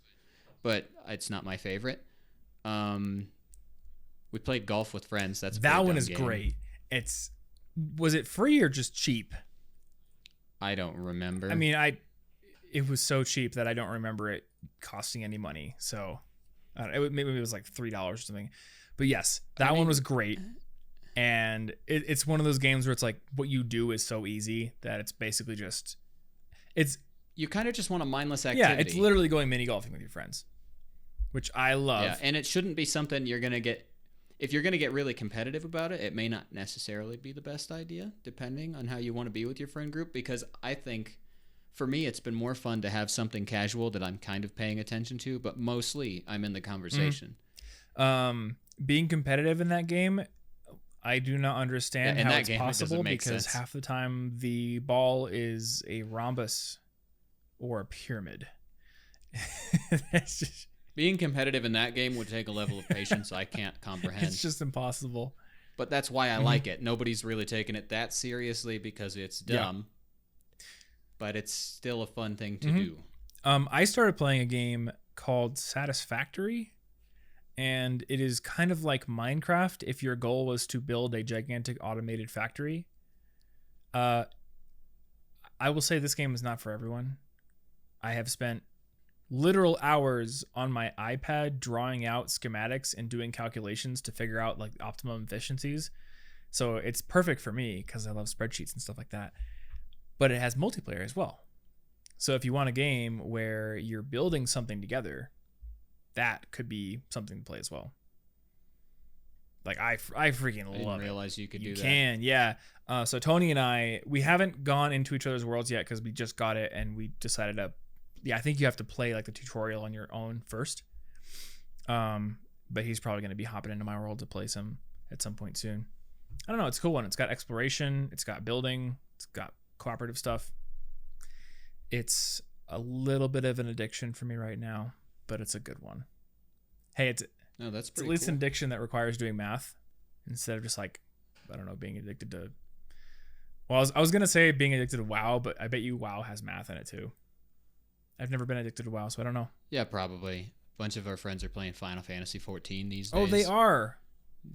but it's not my favorite. We played golf with friends. That one is great. Was it free or just cheap? I don't remember. I mean, it was so cheap that I don't remember it costing any money. So maybe it was like $3 or something. But yes, that one was great. And it's one of those games where it's like what you do is so easy that it's basically you kind of just want a mindless activity. Yeah, it's literally going mini golfing with your friends, which I love. Yeah, and it shouldn't be something you're going to get. If you're going to get really competitive about it, it may not necessarily be the best idea, depending on how you want to be with your friend group. Because I think, for me, it's been more fun to have something casual that I'm kind of paying attention to, but mostly I'm in the conversation. Being competitive in that game, I do not understand how it's possible because sense. Half the time the ball is a rhombus or a pyramid. That's just... Being competitive in that game would take a level of patience I can't comprehend. It's just impossible. But that's why I like it. Nobody's really taking it that seriously because it's dumb. Yeah. But it's still a fun thing to do. I started playing a game called Satisfactory, and it is kind of like Minecraft if your goal was to build a gigantic automated factory. I will say this game is not for everyone. I have spent literal hours on my iPad drawing out schematics and doing calculations to figure out like optimum efficiencies. So it's perfect for me because I love spreadsheets and stuff like that. But it has multiplayer as well. So if you want a game where you're building something together, that could be something to play as well. Like I freaking love it. I didn't realize you could do that. You can, yeah. So Tony and I, we haven't gone into each other's worlds yet because we just got it and we decided to. Yeah, I think you have to play like the tutorial on your own first. But he's probably going to be hopping into my world to play some at some point soon. I don't know. It's a cool one. It's got exploration. It's got building. It's got cooperative stuff. It's a little bit of an addiction for me right now, but it's a good one. Hey, it's that's at least an addiction that requires doing math instead of just like, I don't know, being addicted to. Well, I was gonna say being addicted to WoW, but I bet you WoW has math in it too. I've never been addicted to WoW, so I don't know. Yeah, probably. A bunch of our friends are playing Final Fantasy 14 these days. Oh, they are.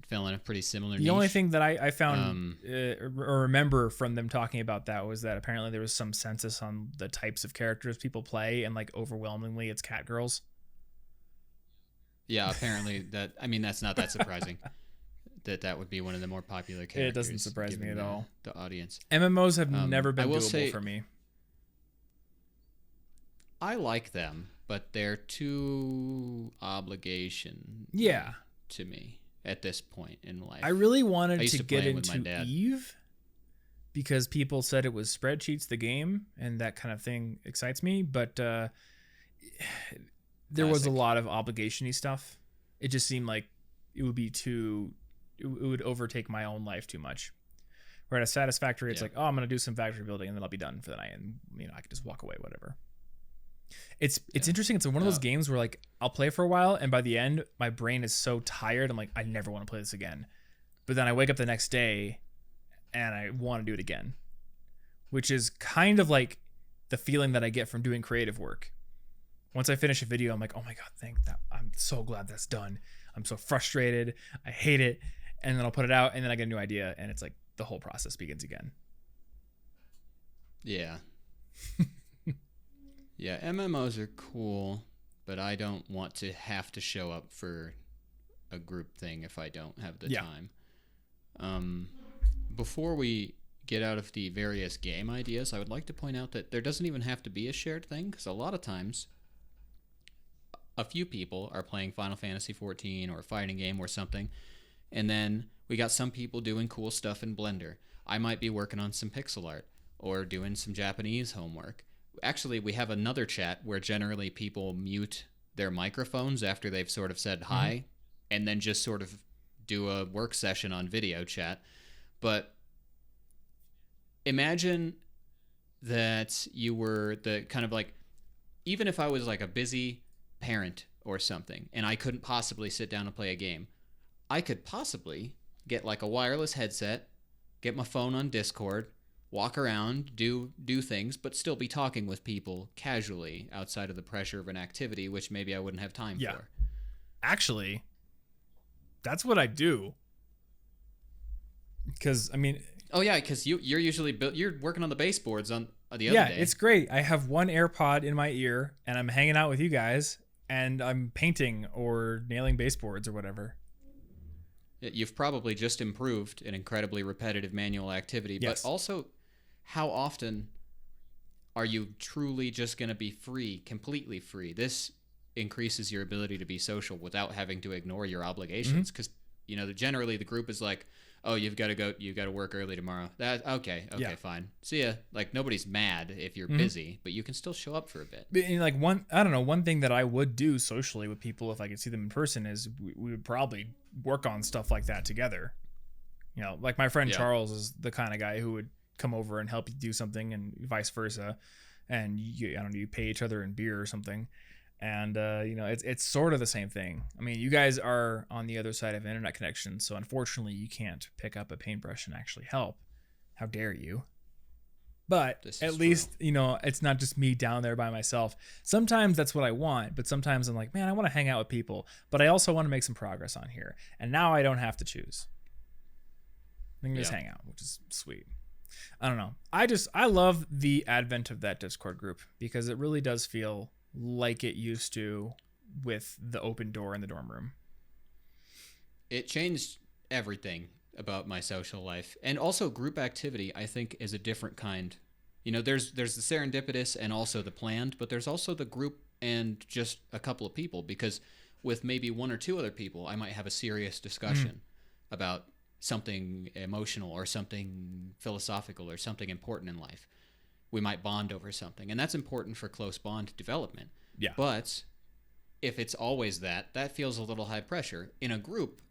Filling a pretty similar The niche. only thing that I found or remember from them talking about that was that apparently there was some census on the types of characters people play, and like overwhelmingly it's cat girls. Yeah, apparently that. I mean, that's not that surprising. that would be one of the more popular characters. It doesn't surprise me at all. The audience. MMOs have never been doable for me. I like them, but they're too obligation. Yeah. To me at this point in life. I really wanted to get into Eve because people said it was spreadsheets the game, and that kind of thing excites me, but there was a lot of obligation-y stuff. It just seemed like it would be it would overtake my own life too much. Where at a Satisfactory, it's like, oh, I'm going to do some factory building and then I'll be done for the night, and I could just walk away, whatever. It's interesting. It's one of those games where like I'll play for a while, and by the end, my brain is so tired. I'm like, I never want to play this again. But then I wake up the next day, and I want to do it again, which is kind of like the feeling that I get from doing creative work. Once I finish a video, I'm like, oh my god, I'm so glad that's done. I'm so frustrated. I hate it, and then I'll put it out, and then I get a new idea, and it's like the whole process begins again. Yeah. Yeah, MMOs are cool, but I don't want to have to show up for a group thing if I don't have the time. Before we get out of the various game ideas, I would like to point out that there doesn't even have to be a shared thing, because a lot of times a few people are playing Final Fantasy 14 or a fighting game or something, and then we got some people doing cool stuff in Blender. I might be working on some pixel art or doing some Japanese homework. Actually, we have another chat where generally people mute their microphones after they've sort of said hi, and then just sort of do a work session on video chat. But imagine that you were the kind of like, even if I was like a busy parent or something, and I couldn't possibly sit down and play a game, I could possibly get like a wireless headset, get my phone on Discord, walk around, do things, but still be talking with people casually outside of the pressure of an activity, which maybe I wouldn't have time for. Actually, that's what I do. Because, I mean... Oh, yeah, because you're usually... you're working on the baseboards on the other day. Yeah, it's great. I have one AirPod in my ear, and I'm hanging out with you guys, and I'm painting or nailing baseboards or whatever. You've probably just improved an incredibly repetitive manual activity, yes. But also... how often are you truly just going to be free, completely free? This increases your ability to be social without having to ignore your obligations. Because, generally the group is like, oh, you've got to work early tomorrow. Okay, fine. See ya. Like, nobody's mad if you're busy, but you can still show up for a bit. And like one thing that I would do socially with people if I could see them in person is we would probably work on stuff like that together. Like my friend Charles is the kind of guy who would come over and help you do something, and vice versa, and you pay each other in beer or something, and it's sort of the same thing. I mean, you guys are on the other side of internet connection, so unfortunately you can't pick up a paintbrush and actually help. How dare you? But at least it's not just me down there by myself. Sometimes that's what I want, but sometimes I'm like, man, I want to hang out with people, but I also want to make some progress on here, and now I don't have to choose. I can just hang out, which is sweet. I don't know. I love the advent of that Discord group because it really does feel like it used to with the open door in the dorm room. It changed everything. about my social life. And also group activity, I think, is a different kind. You know, there's the serendipitous and also the planned, but there's also the group and just a couple of people, because with maybe one or two other people, I might have a serious discussion about something emotional or something philosophical or something important in life. We might bond over something, and that's important for close bond development. Yeah. But if it's always that feels a little high pressure. In a group,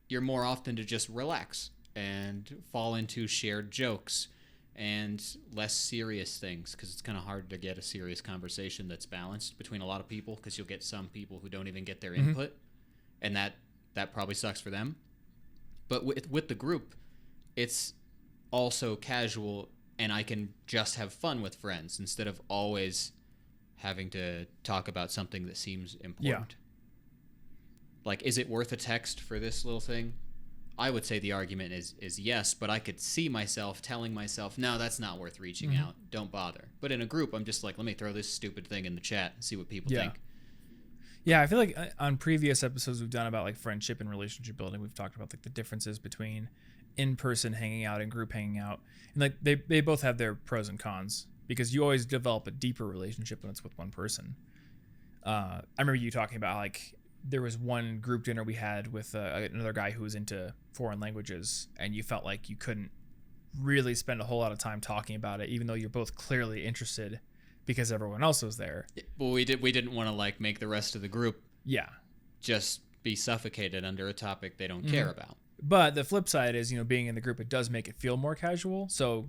you're more often to just relax and fall into shared jokes and less serious things, because it's kind of hard to get a serious conversation that's balanced between a lot of people, because you'll get some people who don't even get their input, and that probably sucks for them. But with the group, it's also casual, and I can just have fun with friends instead of always having to talk about something that seems important. Like, is it worth a text for this little thing? I would say the argument is yes, but I could see myself telling myself, no, that's not worth reaching out. Don't bother. But in a group, I'm just like, let me throw this stupid thing in the chat and see what people think. Yeah, I feel like on previous episodes we've done about like friendship and relationship building, we've talked about like the differences between in-person hanging out and group hanging out. And like they both have their pros and cons, because you always develop a deeper relationship when it's with one person. I remember you talking about like there was one group dinner we had with another guy who was into foreign languages, and you felt like you couldn't really spend a whole lot of time talking about it, even though you're both clearly interested because everyone else was there. Well, we didn't want to like make the rest of the group just be suffocated under a topic they don't care about. But the flip side is, you know, being in the group, it does make it feel more casual. So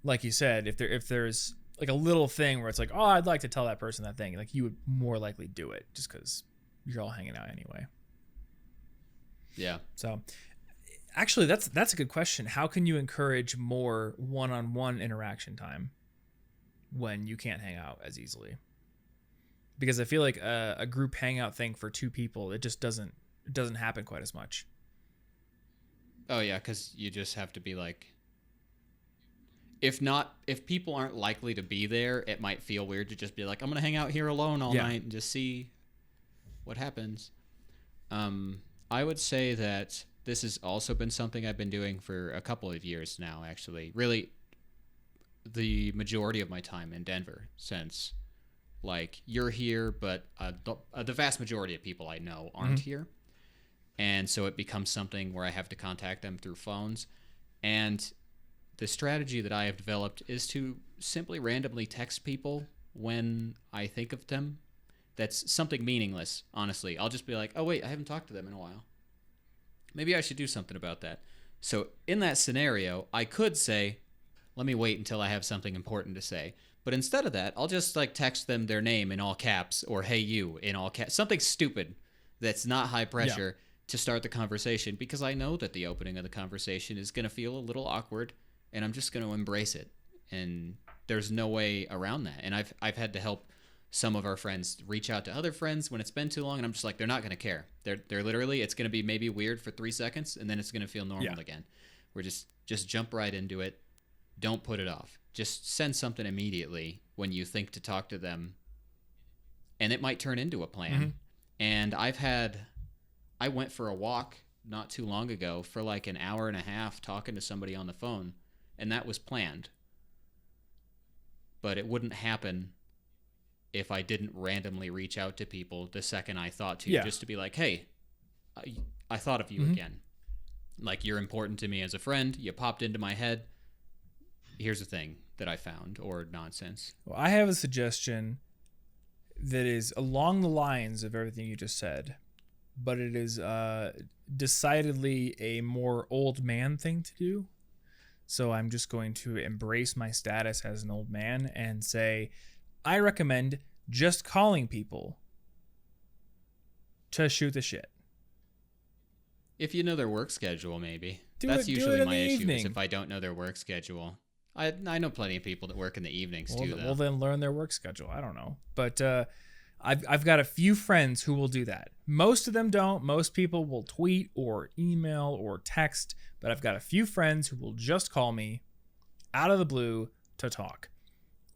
like you said, if there's like a little thing where it's like, oh, I'd like to tell that person that thing, like you would more likely do it just because you're all hanging out anyway. Yeah. So actually, that's a good question. How can you encourage more one-on-one interaction time when you can't hang out as easily? Because I feel like a group hangout thing for two people, it just doesn't happen quite as much. Oh yeah, because you just have to be like, if people aren't likely to be there, it might feel weird to just be like, I'm gonna hang out here alone all night and just see what happens. I would say that this has also been something I've been doing for a couple of years now, actually. Really, the majority of my time in Denver, since like you're here, but the vast majority of people I know aren't here. And so it becomes something where I have to contact them through phones. And the strategy that I have developed is to simply randomly text people when I think of them. That's something meaningless, honestly. I'll just be like, oh, wait, I haven't talked to them in a while. Maybe I should do something about that. So in that scenario, I could say, let me wait until I have something important to say. But instead of that, I'll just like text them their name in all caps, or hey you in all caps. Something stupid that's not high pressure to start the conversation, because I know that the opening of the conversation is going to feel a little awkward, and I'm just going to embrace it. And there's no way around that. And I've had to help some of our friends reach out to other friends when it's been too long, and I'm just like, they're not going to care. They're literally, it's going to be maybe weird for 3 seconds, and then it's going to feel normal again. We're just jump right into it. Don't put it off. Just send something immediately when you think to talk to them, and it might turn into a plan. And I went for a walk not too long ago for like an hour and a half talking to somebody on the phone, and that was planned. But it wouldn't happen if I didn't randomly reach out to people the second I thought to, just to be like, hey, I thought of you again. Like, you're important to me as a friend. You popped into my head. Here's a thing that I found, or nonsense. Well, I have a suggestion that is along the lines of everything you just said, but it is decidedly a more old man thing to do. So I'm just going to embrace my status as an old man and say, I recommend just calling people to shoot the shit. If you know their work schedule, maybe. Do That's it usually my issue, evening. is if I don't know their work schedule. I know plenty of people that work in the evenings too, though. Well, then learn their work schedule. I don't know. But I've got a few friends who will do that. Most of them don't. Most people will tweet or email or text. But I've got a few friends who will just call me out of the blue to talk.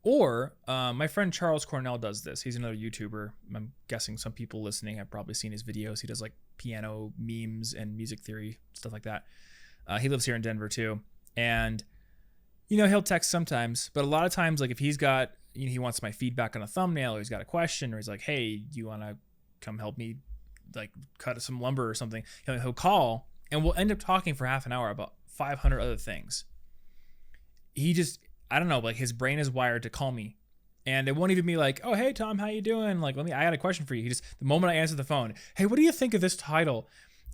Or my friend Charles Cornell does this. He's another YouTuber. I'm guessing some people listening have probably seen his videos. He does like piano memes and music theory, stuff like that. He lives here in Denver too. And, you know, he'll text sometimes, but a lot of times, like if he's got, you know, he wants my feedback on a thumbnail, or he's got a question, or he's like, hey, do you want to come help me like cut some lumber or something? He'll call and we'll end up talking for half an hour about 500 other things. He just, I don't know, like his brain is wired to call me. And it won't even be like, oh, hey, Tom, how you doing? Like, I got a question for you. He just, the moment I answer the phone, hey, what do you think of this title?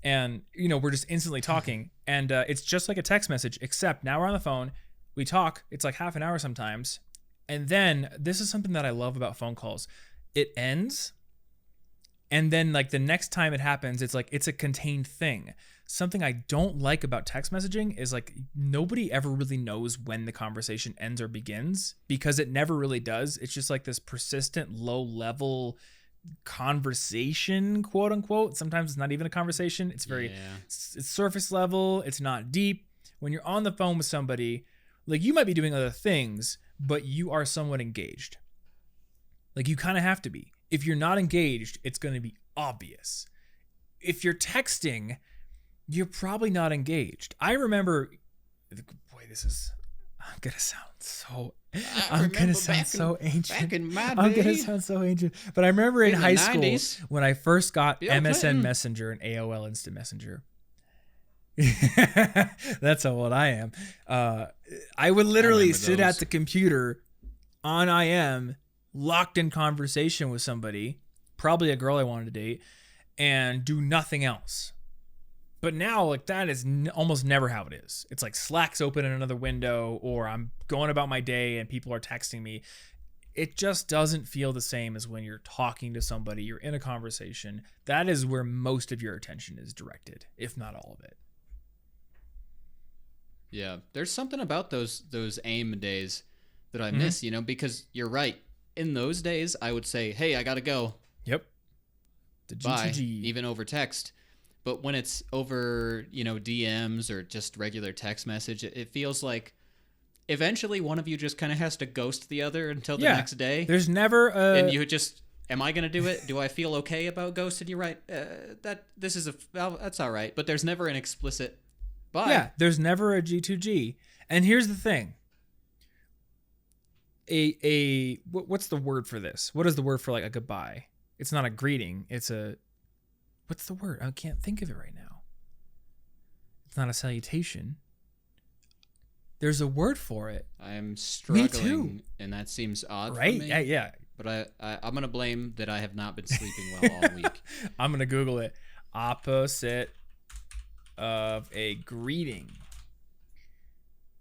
And, you know, we're just instantly talking. And it's just like a text message, except now we're on the phone. We talk. It's like half an hour sometimes. And then this is something that I love about phone calls. It ends. And then like the next time it happens, it's like, it's a contained thing. Something I don't like about text messaging is like nobody ever really knows when the conversation ends or begins, because it never really does. It's just like this persistent low level conversation, quote unquote. Sometimes it's not even a conversation. It's very, it's surface level. It's not deep. When you're on the phone with somebody, like you might be doing other things, but you are somewhat engaged. Like you kind of have to be. If you're not engaged, it's going to be obvious. If you're texting, you're probably not engaged. I remember, boy, I'm going to sound so, I'm going to sound so ancient. Back in my day. I'm going to sound so ancient. But I remember in high school, 90s. when I first got Bill MSN Clinton. Messenger and AOL Instant Messenger. That's how old I am. I would literally sit at the computer on IM, locked in conversation with somebody, probably a girl I wanted to date, and do nothing else. But now, like, that is almost never how it is. It's like Slack's open in another window, or I'm going about my day and people are texting me. It just doesn't feel the same as when you're talking to somebody, you're in a conversation. That is where most of your attention is directed, if not all of it. Yeah, there's something about those AIM days that I miss, you know, because you're right. In those days, I would say, hey, I got to go. Yep. The Bye, GTG. even over text. But when it's over, you know, DMs or just regular text message, it feels like eventually one of you just kind of has to ghost the other until the next day. There's never a... And you just, am I going to do it? Do I feel okay about ghosting you? Right. That's all right. But there's never an explicit bye. Yeah, there's never a G2G. And here's the thing. What's the word for this? What is the word for like a goodbye? It's not a greeting. It's a... What's the word? I can't think of it right now. It's not a salutation. There's a word for it. I'm struggling. Me too. And that seems odd right? for me. Yeah. But I'm going to blame that I have not been sleeping well all week. I'm going to Google it. Opposite of a greeting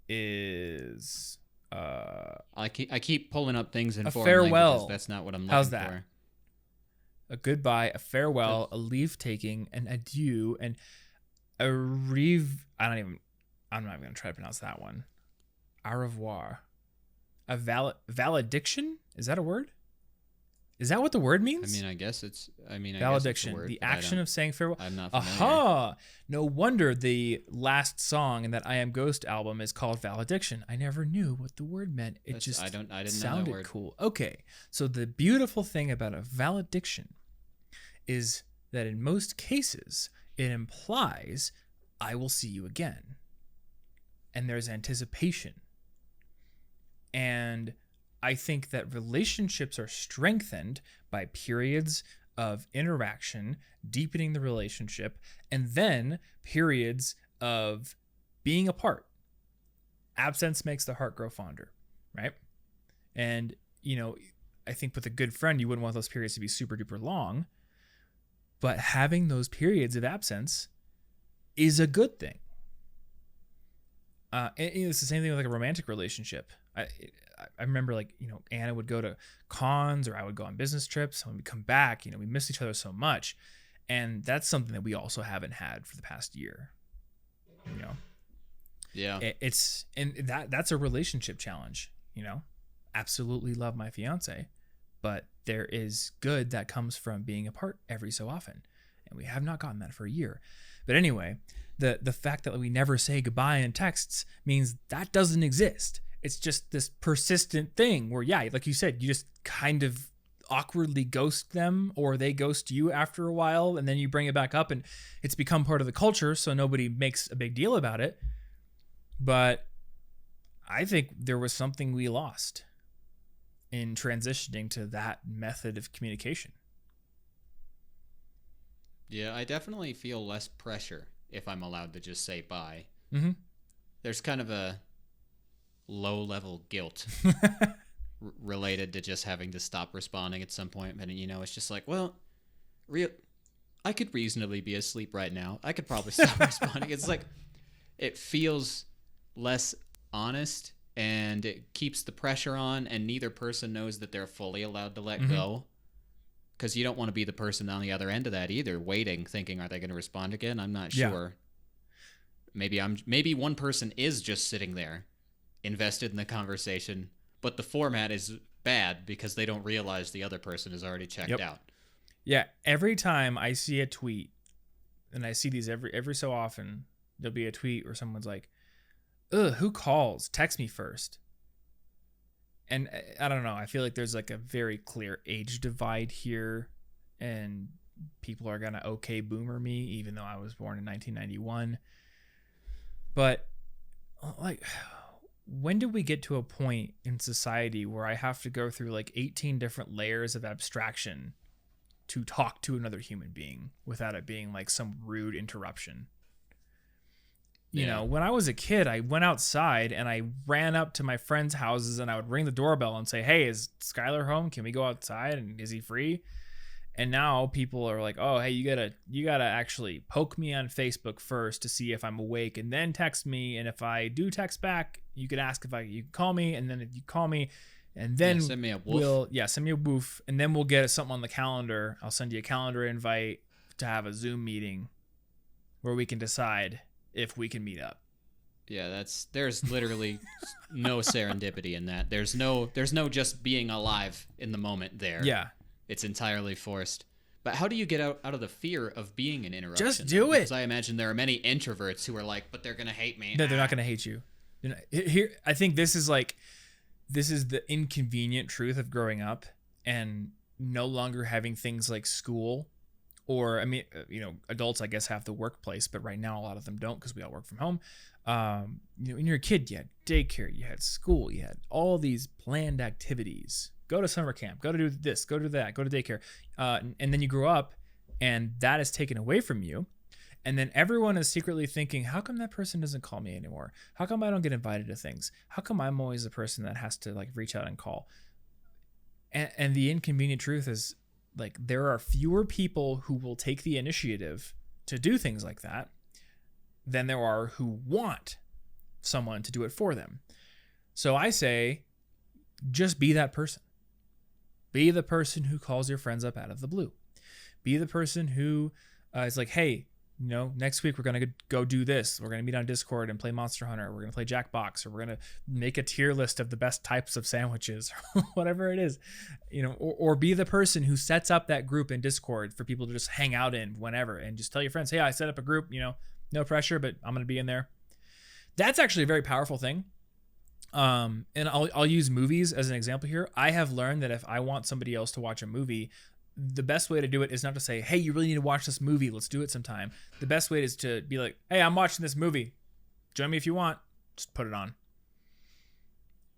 is... I keep pulling up things in a foreign farewell. languages. That's not what I'm looking How's that? for. A goodbye, a farewell, a leave taking, an adieu, and a I'm not even going to try to pronounce that one. Au revoir. A valediction? Is that a word? Is that what the word means? I guess it's valediction. a word, the action of saying farewell. I'm not familiar. Aha! No wonder the last song in that I Am Ghost album is called Valediction. I never knew what the word meant. It just I didn't sounded know that word. cool. Okay, so the beautiful thing about a valediction is that in most cases, it implies I will see you again. And there's anticipation. And I think that relationships are strengthened by periods of interaction, deepening the relationship, and then periods of being apart. Absence makes the heart grow fonder, right? And, you know, I think with a good friend, you wouldn't want those periods to be super duper long, but having those periods of absence is a good thing. And it's the same thing with like a romantic relationship. I remember, like, you know, Anna would go to cons or I would go on business trips. And when we come back, you know, we miss each other so much. And that's something that we also haven't had for the past year, you know? Yeah. That's a relationship challenge, you know? Absolutely love my fiance, but there is good that comes from being apart every so often. And we have not gotten that for a year. But anyway, the fact that we never say goodbye in texts means that doesn't exist. It's just this persistent thing where, yeah, like you said, you just kind of awkwardly ghost them, or they ghost you after a while, and then you bring it back up and it's become part of the culture, so nobody makes a big deal about it. But I think there was something we lost in transitioning to that method of communication. Yeah, I definitely feel less pressure if I'm allowed to just say bye. Mm-hmm. There's kind of a low-level guilt related to just having to stop responding at some point. And, it's just like, well, I could reasonably be asleep right now. I could probably stop responding. It's like, it feels less honest, and it keeps the pressure on, and neither person knows that they're fully allowed to let go. Because you don't want to be the person on the other end of that either, waiting, thinking, are they going to respond again? I'm not sure. Maybe one person is just sitting there, invested in the conversation, but the format is bad because they don't realize the other person is already checked out. Yeah, every time I see a tweet, and I see these every so often, there'll be a tweet where someone's like, ugh, who calls? Text me first. And I don't know, I feel like there's like a very clear age divide here, and people are going to okay boomer me, even though I was born in 1991. But like, when did we get to a point in society where I have to go through like 18 different layers of abstraction to talk to another human being without it being like some rude interruption? You know, when I was a kid, I went outside and I ran up to my friends' houses and I would ring the doorbell and say, hey, is Skylar home? Can we go outside? And is he free? And now people are like, oh, hey, you gotta actually poke me on Facebook first to see if I'm awake, and then text me. And if I do text back, you could ask you can call me. And then if you call me, and then send me a woof. Send me a woof. And then we'll get something on the calendar. I'll send you a calendar invite to have a Zoom meeting where we can decide if we can meet up. Yeah, there's literally no serendipity in that. There's no just being alive in the moment there. Yeah. It's entirely forced. But how do you get out of the fear of being an interruption? Just do it. Because I imagine there are many introverts who are like, but they're going to hate me. No, they're not going to hate you. Here, I think this is the inconvenient truth of growing up and no longer having things like school. Or, I mean, adults, I guess, have the workplace, but right now a lot of them don't because we all work from home. When you're a kid, you had daycare, you had school, you had all these planned activities. Go to summer camp, go to do this, go to that, go to daycare. And then you grow up and that is taken away from you. And then everyone is secretly thinking, how come that person doesn't call me anymore? How come I don't get invited to things? How come I'm always the person that has to like reach out and call? And the inconvenient truth is, like, there are fewer people who will take the initiative to do things like that than there are who want someone to do it for them. So I say, just be that person. Be the person who calls your friends up out of the blue. Be the person who is like, hey, next week we're going to go do this. We're going to meet on Discord and play Monster Hunter. We're going to play Jackbox, or we're going to make a tier list of the best types of sandwiches, or whatever it is, or be the person who sets up that group in Discord for people to just hang out in whenever, and just tell your friends, hey, I set up a group, no pressure, but I'm going to be in there. That's actually a very powerful thing. And I'll use movies as an example here. I have learned that if I want somebody else to watch a movie, the best way to do it is not to say, hey, you really need to watch this movie, let's do it sometime. The best way is to be like, hey, I'm watching this movie, join me if you want, just put it on.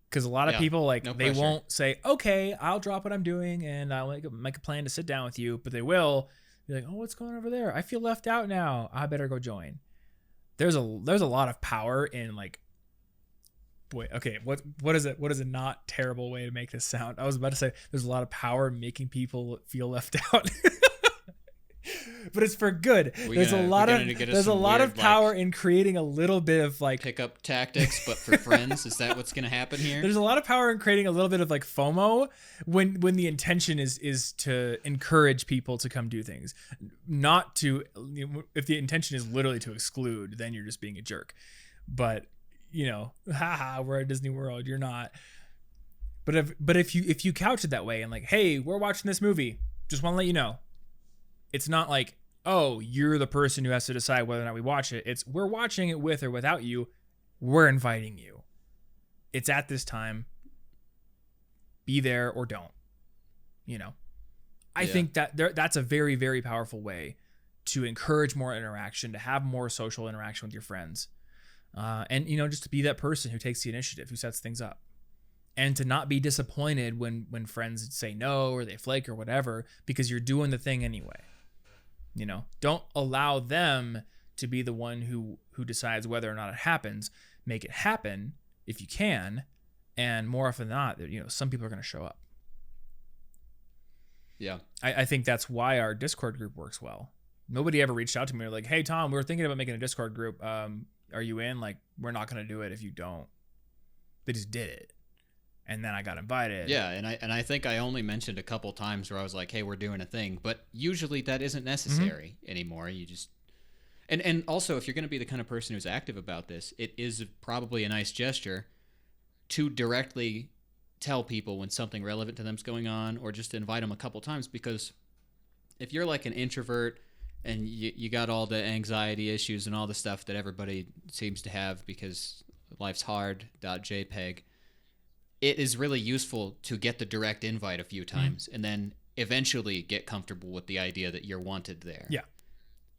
Because a lot of people, they won't say, okay, I'll drop what I'm doing and I'll make a plan to sit down with you, but they will be like, oh, what's going on over there? I feel left out now, I better go join. There's a lot of power in what is it? What is a not terrible way to make this sound? I was about to say there's a lot of power in making people feel left out. But it's for good. There's a lot of power in creating a little bit of pickup tactics, but for friends. Is that what's going to happen here? There's a lot of power in creating a little bit of FOMO when the intention is to encourage people to come do things, not to. If the intention is literally to exclude, then you're just being a jerk. But haha, we're at Disney World. You're not. But if you couch it that way and hey, we're watching this movie, just want to let you know, it's not like, oh, you're the person who has to decide whether or not we watch it. It's we're watching it with or without you. We're inviting you. It's at this time. Be there or don't. you know. I Yeah. think that that's a very, very powerful way to encourage more interaction, to have more social interaction with your friends. And, you know, just to be that person who takes the initiative, who sets things up. And to not be disappointed when friends say no or they flake or whatever, because you're doing the thing anyway. You know, don't allow them to be the one who decides whether or not it happens. Make it happen if you can. And more often than not, you know, some people are going to show up. Yeah. I think that's why our Discord group works well. Nobody ever reached out to me or like, hey, Tom, we were thinking about making a Discord group. Are you in? Like, we're not going to do it if you don't. They just did it. And then I got invited. Yeah, and I think I only mentioned a couple times where I was like, hey, we're doing a thing. But usually that isn't necessary anymore. You just... And also, if you're going to be the kind of person who's active about this, it is probably a nice gesture to directly tell people when something relevant to them is going on, or just to invite them a couple times. Because if you're like an introvert and you got all the anxiety issues and all the stuff that everybody seems to have because life's hard.jpg, it is really useful to get the direct invite a few times and then eventually get comfortable with the idea that you're wanted there. Yeah.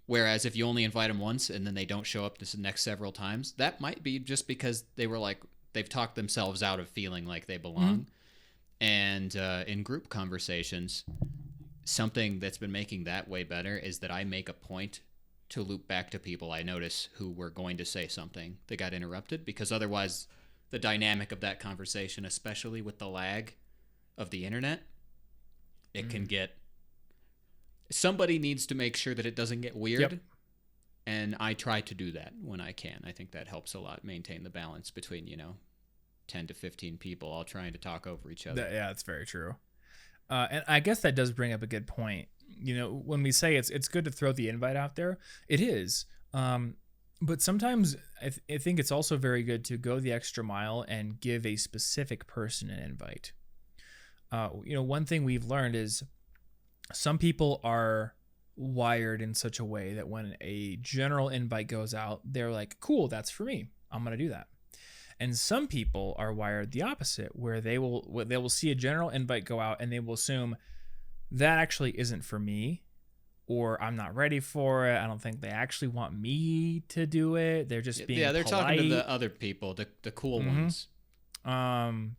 Whereas if you only invite them once and then they don't show up this next several times, that might be just because they were like, they've talked themselves out of feeling like they belong. And in group conversations, something that's been making that way better is that I make a point to loop back to people I notice who were going to say something that got interrupted, because otherwise the dynamic of that conversation, especially with the lag of the internet, it can get... Somebody needs to make sure that it doesn't get weird. Yep. And I try to do that when I can. I think that helps a lot maintain the balance between, 10 to 15 people all trying to talk over each other. Yeah, that's very true. And I guess that does bring up a good point. You know, when we say it's good to throw the invite out there, it is. But sometimes I think it's also very good to go the extra mile and give a specific person an invite. One thing we've learned is some people are wired in such a way that when a general invite goes out, they're like, cool, that's for me. I'm going to do that. And some people are wired the opposite, where they will see a general invite go out and they will assume that actually isn't for me, or I'm not ready for it. I don't think they actually want me to do it. They're just being they're polite. talking to the other people, the cool ones. And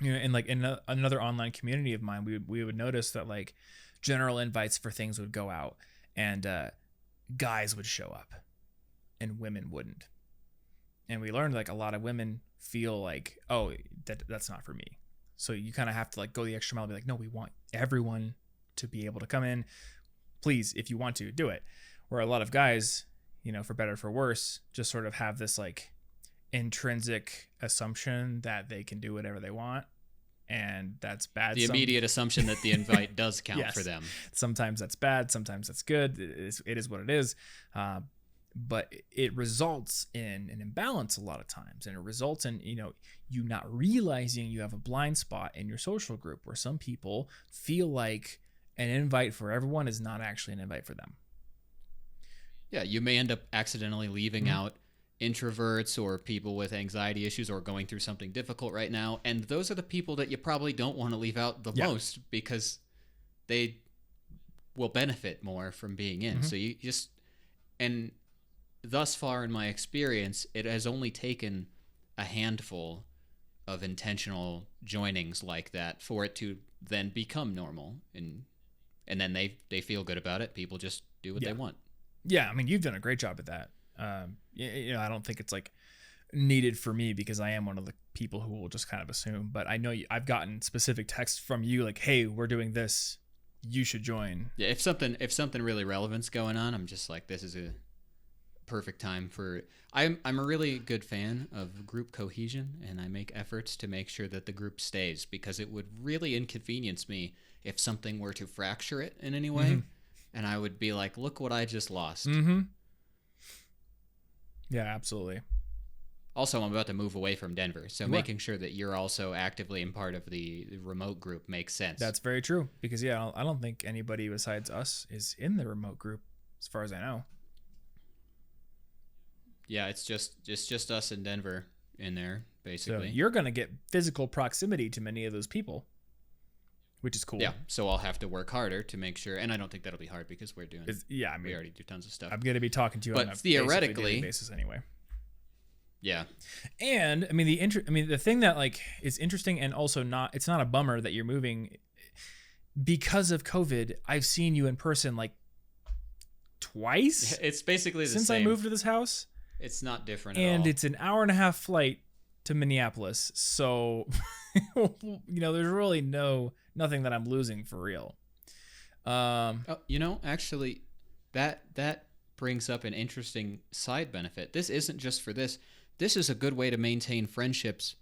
like in another online community of mine, we would notice that like general invites for things would go out, and guys would show up, and women wouldn't. And we learned like a lot of women feel like, oh, that's not for me. So you kind of have to like go the extra mile and be like, no, we want everyone to be able to come in. Please, if you want to, do it. Where a lot of guys, for better or for worse, just sort of have this like intrinsic assumption that they can do whatever they want. And that's bad. The immediate assumption that the invite does count yes. for them. Sometimes that's bad. Sometimes that's good. It is what it is. But it results in an imbalance a lot of times. And it results in, you not realizing you have a blind spot in your social group, where some people feel like an invite for everyone is not actually an invite for them. Yeah, you may end up accidentally leaving out introverts or people with anxiety issues or going through something difficult right now. And those are the people that you probably don't want to leave out the most, because they will benefit more from being in. So you just... And thus far in my experience, it has only taken a handful of intentional joinings like that for it to then become normal. And then they feel good about it. People just do what they want. Yeah, I mean, you've done a great job at that. I don't think it's like needed for me, because I am one of the people who will just kind of assume. But I know I've gotten specific texts from you like, hey, we're doing this, you should join. Yeah, if something really relevant's going on, I'm just like, this is a perfect time for... I'm a really good fan of group cohesion, and I make efforts to make sure that the group stays, because it would really inconvenience me if something were to fracture it in any way, and I would be like, look what I just lost. Yeah, absolutely. Also, I'm about to move away from Denver, so making sure that you're also actively in part of the remote group makes sense. That's very true, because I don't think anybody besides us is in the remote group, as far as I know. Yeah, it's just us in Denver in there, basically. So you're going to get physical proximity to many of those people. which is cool. Yeah, so I'll have to work harder to make sure, and I don't think that'll be hard because we already do tons of stuff. I'm going to be talking to you on a theoretically daily basis anyway. Yeah. And I mean the thing that like is interesting and also it's not a bummer that you're moving because of COVID. I've seen you in person like twice. It's basically the since same. I moved to this house. It's not different at all. And it's an 1.5-hour flight to Minneapolis. So there's really nothing that I'm losing for real. Actually that brings up an interesting side benefit. This isn't just for this. This is a good way to maintain friendships.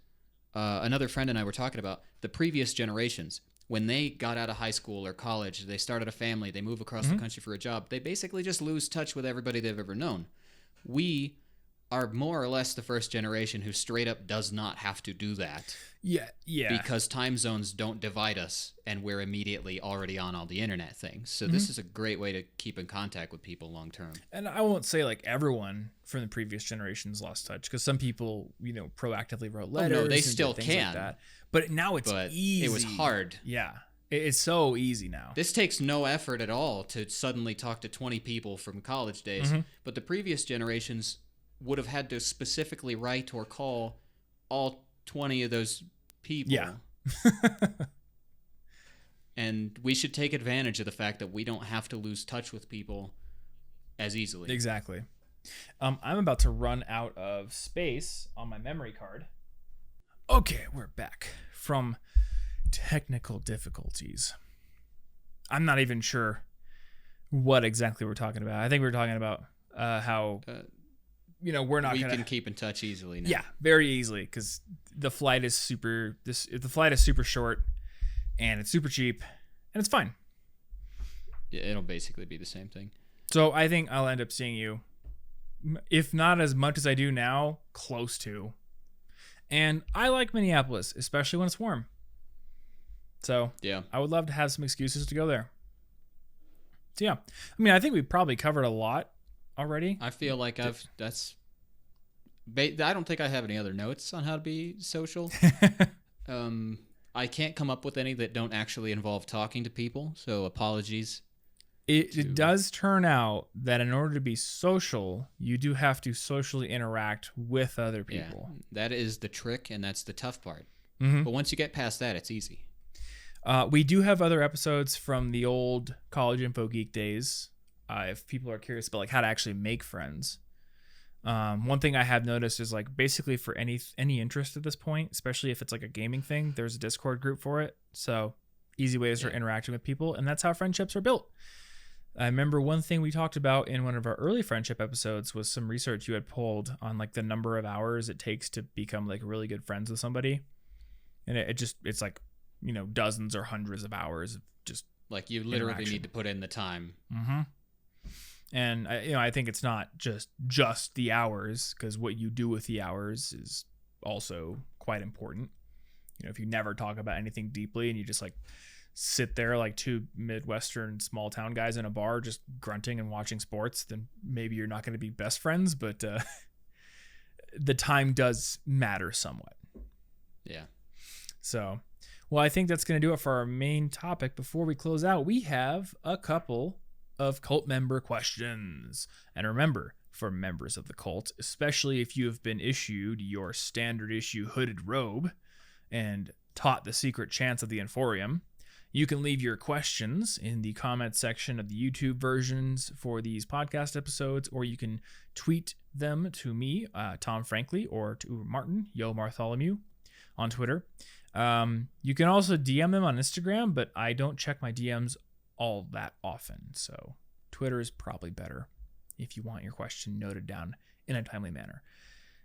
Another friend and I were talking about the previous generations. When they got out of high school or college, they started a family, they move across the country for a job, they basically just lose touch with everybody they've ever known. We are more or less the first generation who straight up does not have to do that. Yeah. Because time zones don't divide us, and we're immediately already on all the internet things. So this is a great way to keep in contact with people long term. And I won't say like everyone from the previous generations lost touch, because some people, proactively wrote letters. No, they still things can. Like that. But now it's easy. It was hard. Yeah. It's so easy now. This takes no effort at all to suddenly talk to 20 people from college days. But the previous generations would have had to specifically write or call all 20 of those people. Yeah. And we should take advantage of the fact that we don't have to lose touch with people as easily. Exactly. I'm about to run out of space on my memory card. Okay, we're back from technical difficulties. I'm not even sure what exactly we're talking about. I think we're talking about how we're not. We can keep in touch easily now. Yeah, very easily, because the flight is super short, and it's super cheap, and it's fine. Yeah, it'll basically be the same thing. So I think I'll end up seeing you, if not as much as I do now, close to. And I like Minneapolis, especially when it's warm. So yeah, I would love to have some excuses to go there. So yeah, I think we probably covered a lot already. I feel like I don't think I have any other notes on how to be social. I can't come up with any that don't actually involve talking to people, so apologies. It does turn out that in order to be social, you do have to socially interact with other people. Yeah, that is the trick, and that's the tough part. Mm-hmm. But once you get past that, it's easy. We do have other episodes from the old College Info Geek days, if people are curious about like how to actually make friends. One thing I have noticed is like basically for any interest at this point, especially if it's like a gaming thing, there's a Discord group for it. So easy way to start interacting with people, and that's how friendships are built. I remember one thing we talked about in one of our early friendship episodes was some research you had pulled on like the number of hours it takes to become like really good friends with somebody. And it's like, dozens or hundreds of hours of just like you literally need to put in the time. Mm-hmm. And I think it's not just the hours, because what you do with the hours is also quite important. If you never talk about anything deeply and you just like sit there like two Midwestern small town guys in a bar just grunting and watching sports, then maybe you're not going to be best friends, but the time does matter somewhat. Yeah. So, well, I think that's going to do it for our main topic. Before we close out, we have a couple of cult member questions. And remember, for members of the cult, especially if you have been issued your standard issue hooded robe and taught the secret chants of the Enforium, you can leave your questions in the comments section of the YouTube versions for these podcast episodes, or you can tweet them to me, Tom Frankly, or to Martin, Yo Bartholomew, on Twitter. You can also DM them on Instagram, but I don't check my DMs all that often, so Twitter is probably better if you want your question noted down in a timely manner.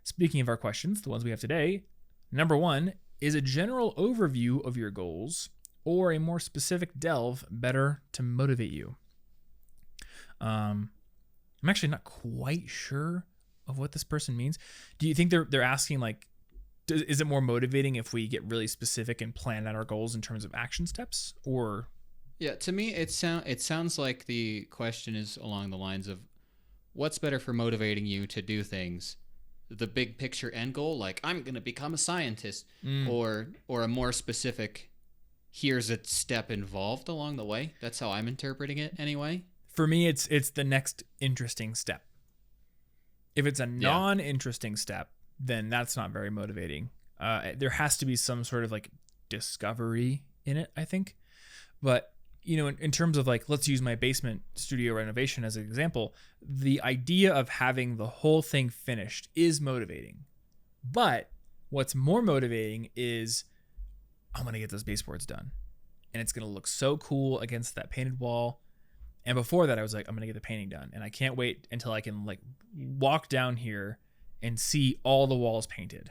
Speaking of our questions, the ones we have today, number 1, is a general overview of your goals or a more specific delve better to motivate you? I'm actually not quite sure of what this person means. Do you think they're asking like, is it more motivating if we get really specific and plan out our goals in terms of action steps? Or yeah, to me it sounds like the question is along the lines of what's better for motivating you to do things, the big picture end goal, like I'm going to become a scientist, or a more specific here's a step involved along the way. That's how I'm interpreting it anyway. For me, it's the next interesting step. If it's a Yeah. non-interesting step, then that's not very motivating. There has to be some sort of like discovery in it, I think. But in terms of like, let's use my basement studio renovation as an example, the idea of having the whole thing finished is motivating. But what's more motivating is I'm going to get those baseboards done. And it's going to look so cool against that painted wall. And before that, I was like, I'm going to get the painting done. And I can't wait until I can like walk down here and see all the walls painted.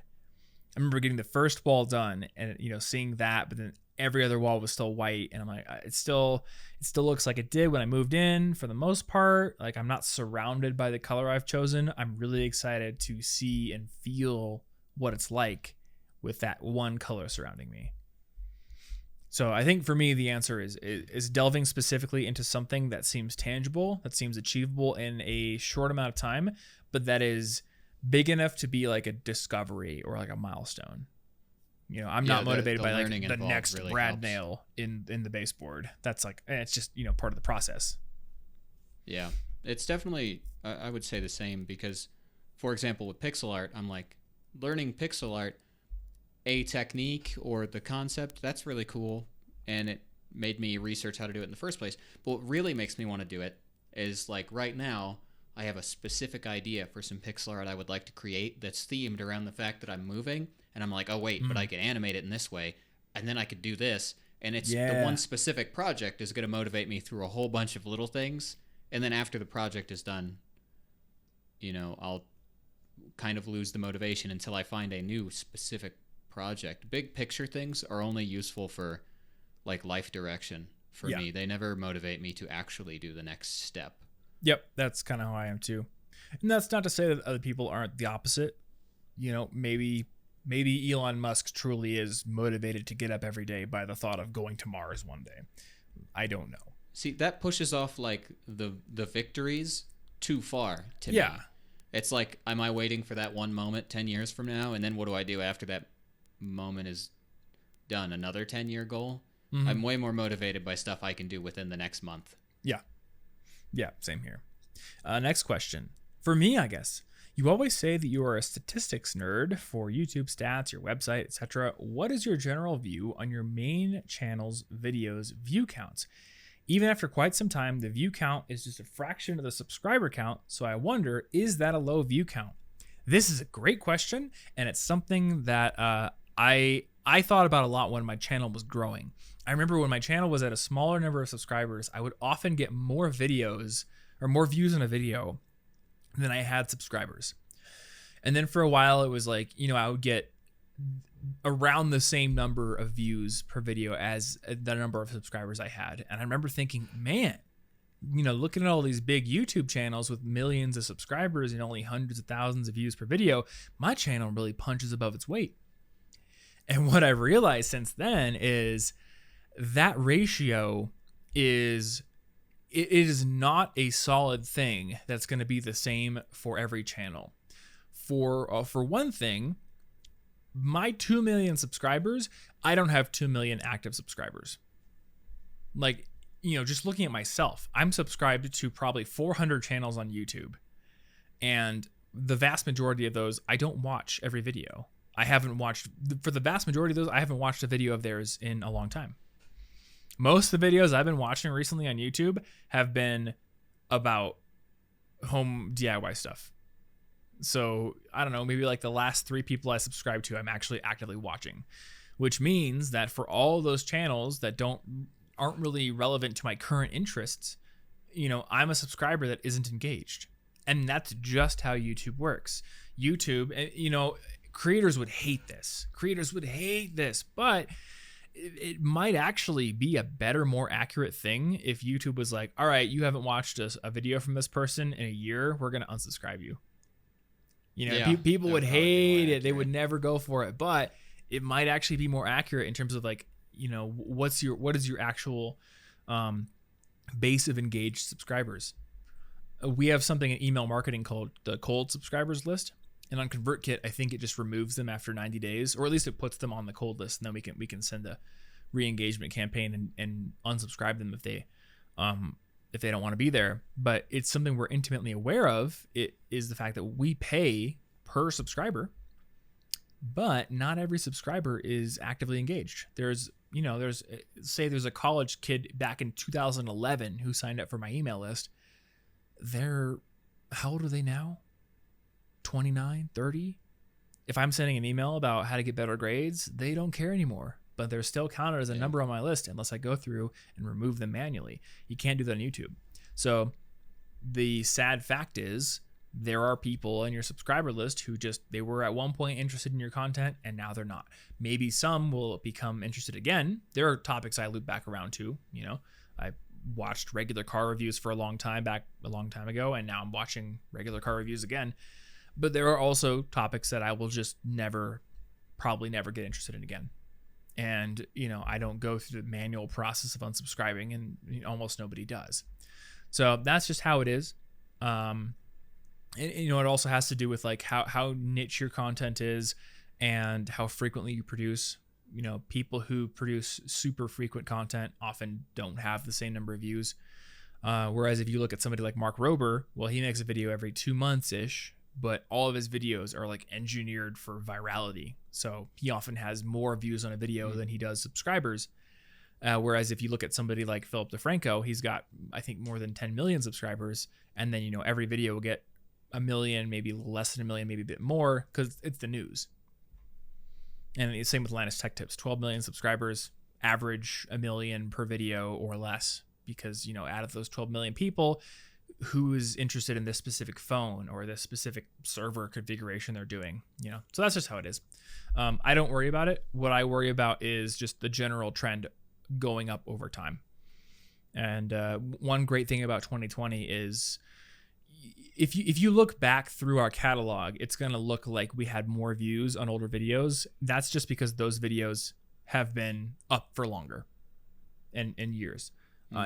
I remember getting the first wall done and, seeing that, but then every other wall was still white. And I'm like, it still looks like it did when I moved in for the most part. Like, I'm not surrounded by the color I've chosen. I'm really excited to see and feel what it's like with that one color surrounding me. So I think for me, the answer is delving specifically into something that seems tangible, that seems achievable in a short amount of time, but that is big enough to be like a discovery or like a milestone. I'm not motivated by like the next really Brad helps. Nail in the baseboard. That's like, it's just, part of the process. Yeah, it's definitely, I would say the same because, for example, with pixel art, I'm like, learning pixel art, a technique or the concept, that's really cool. And it made me research how to do it in the first place. But what really makes me want to do it is like right now, I have a specific idea for some pixel art I would like to create that's themed around the fact that I'm moving. And I'm like, oh, wait, but I could animate it in this way. And then I could do this. And it's the one specific project is going to motivate me through a whole bunch of little things. And then after the project is done, I'll kind of lose the motivation until I find a new specific project. Big picture things are only useful for like life direction for me. They never motivate me to actually do the next step. Yep, that's kind of how I am too. And that's not to say that other people aren't the opposite. Maybe Elon Musk truly is motivated to get up every day by the thought of going to Mars one day. I don't know. See, that pushes off like the victories too far to me. Yeah. It's like, am I waiting for that one moment 10 years from now? And then what do I do after that moment is done? Another 10-year goal? Mm-hmm. I'm way more motivated by stuff I can do within the next month. Yeah, same here. Next question. For me, I guess. You always say that you are a statistics nerd for YouTube stats, your website, etc. What is your general view on your main channel's videos' view counts? Even after quite some time, the view count is just a fraction of the subscriber count, so I wonder, is that a low view count? This is a great question, and it's something that I thought about a lot when my channel was growing. I remember when my channel was at a smaller number of subscribers, I would often get more videos or more views on a video than I had subscribers. And then for a while, it was like, I would get around the same number of views per video as the number of subscribers I had. And I remember thinking, man, looking at all these big YouTube channels with millions of subscribers and only hundreds of thousands of views per video, my channel really punches above its weight. And what I've realized since then is that ratio is it is not a solid thing that's going to be the same for every channel. For one thing, my 2 million subscribers, I don't have 2 million active subscribers. Like, just looking at myself, I'm subscribed to probably 400 channels on YouTube. And the vast majority of those, I don't watch every video. For the vast majority of those, I haven't watched a video of theirs in a long time. Most of the videos I've been watching recently on YouTube have been about home DIY stuff. So I don't know, maybe like the last 3 people I subscribe to, I'm actually actively watching, which means that for all those channels that aren't really relevant to my current interests, I'm a subscriber that isn't engaged. And that's just how YouTube works. YouTube, creators would hate this. But it might actually be a better, more accurate thing if YouTube was like, all right, you haven't watched a video from this person in a year, we're going to unsubscribe you. People would hate it. They would never go for it, but it might actually be more accurate in terms of like, what is your actual base of engaged subscribers. We have something in email marketing called the cold subscribers list. And on ConvertKit, I think it just removes them after 90 days, or at least it puts them on the cold list, and then we can send a re-engagement campaign and unsubscribe them if they don't want to be there. But it's something we're intimately aware of. It is the fact that we pay per subscriber, but not every subscriber is actively engaged. There's a college kid back in 2011 who signed up for my email list. How old are they now? 29, 30? If I'm sending an email about how to get better grades, they don't care anymore. But they're still counted as a number on my list unless I go through and remove them manually. You can't do that on YouTube. So the sad fact is there are people in your subscriber list who they were at one point interested in your content and now they're not. Maybe some will become interested again. There are topics I loop back around to. I watched regular car reviews for a long time ago, and now I'm watching regular car reviews again. But there are also topics that I will just probably never get interested in again. And, I don't go through the manual process of unsubscribing, and almost nobody does. So that's just how it is. And, it also has to do with like how niche your content is and how frequently you produce. People who produce super frequent content often don't have the same number of views. Whereas if you look at somebody like Mark Rober, well, he makes a video every 2 months-ish, but all of his videos are like engineered for virality. So he often has more views on a video than he does subscribers. Whereas if you look at somebody like Philip DeFranco, he's got, I think, more than 10 million subscribers. And then, every video will get 1 million, maybe less than 1 million, maybe a bit more, because it's the news. And the same with Linus Tech Tips, 12 million subscribers, average 1 million per video or less, because, out of those 12 million people, who is interested in this specific phone or this specific server configuration they're doing, So that's just how it is. I don't worry about it. What I worry about is just the general trend going up over time. And one great thing about 2020 is if you look back through our catalog, it's going to look like we had more views on older videos. That's just because those videos have been up for longer and years.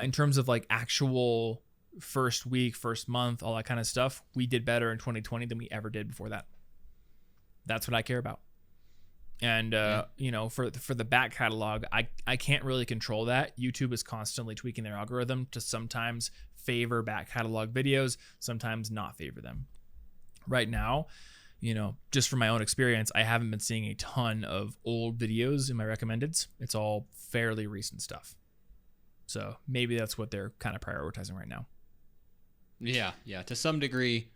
In terms of like actual first week, first month, all that kind of stuff, we did better in 2020 than we ever did before that. That's what I care about. And for the back catalog, I can't really control that. YouTube is constantly tweaking their algorithm to sometimes favor back catalog videos, sometimes not favor them. Right now, just from my own experience, I haven't been seeing a ton of old videos in my recommendeds. It's all fairly recent stuff. So maybe that's what they're kind of prioritizing right now. Yeah. To some degree,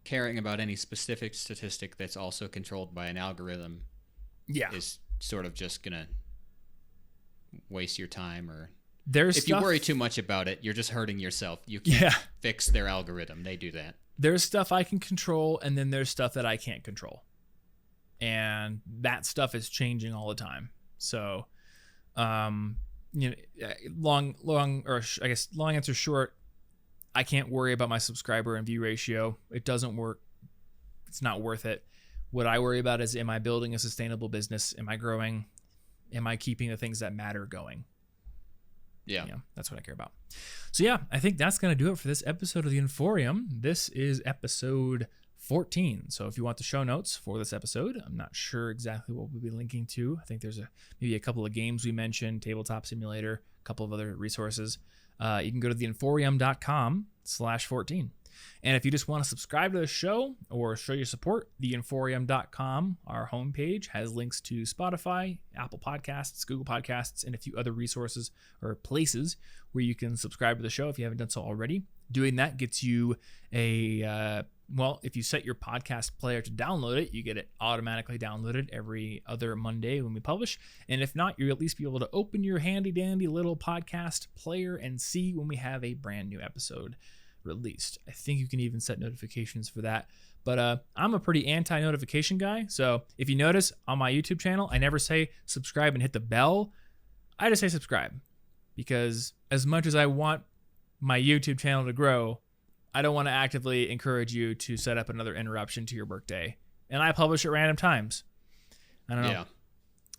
caring about any specific statistic that's also controlled by an algorithm is sort of just going to waste your time. Or if you worry too much about it, you're just hurting yourself. You can't fix their algorithm. They do that. There's stuff I can control, and then there's stuff that I can't control. And that stuff is changing all the time. So, long answer short, I can't worry about my subscriber and view ratio. It doesn't work. It's not worth it. What I worry about is, am I building a sustainable business? Am I growing? Am I keeping the things that matter going? Yeah, that's what I care about. So yeah, I think that's going to do it for this episode of the Inforium. This is episode 14. So if you want the show notes for this episode, I'm not sure exactly what we'll be linking to. I think there's maybe a couple of games we mentioned, Tabletop Simulator, a couple of other resources. You can go to theinforium.com/14. And if you just want to subscribe to the show or show your support, theinforium.com, our homepage, has links to Spotify, Apple Podcasts, Google Podcasts, and a few other resources or places where you can subscribe to the show if you haven't done so already. Doing that gets you if you set your podcast player to download it, you get it automatically downloaded every other Monday when we publish. And if not, you'll at least be able to open your handy dandy little podcast player and see when we have a brand new episode released. I think you can even set notifications for that. But I'm a pretty anti-notification guy. So if you notice on my YouTube channel, I never say subscribe and hit the bell. I just say subscribe, because as much as I want my YouTube channel to grow, I don't want to actively encourage you to set up another interruption to your workday. And I publish at random times. I don't know. Yeah.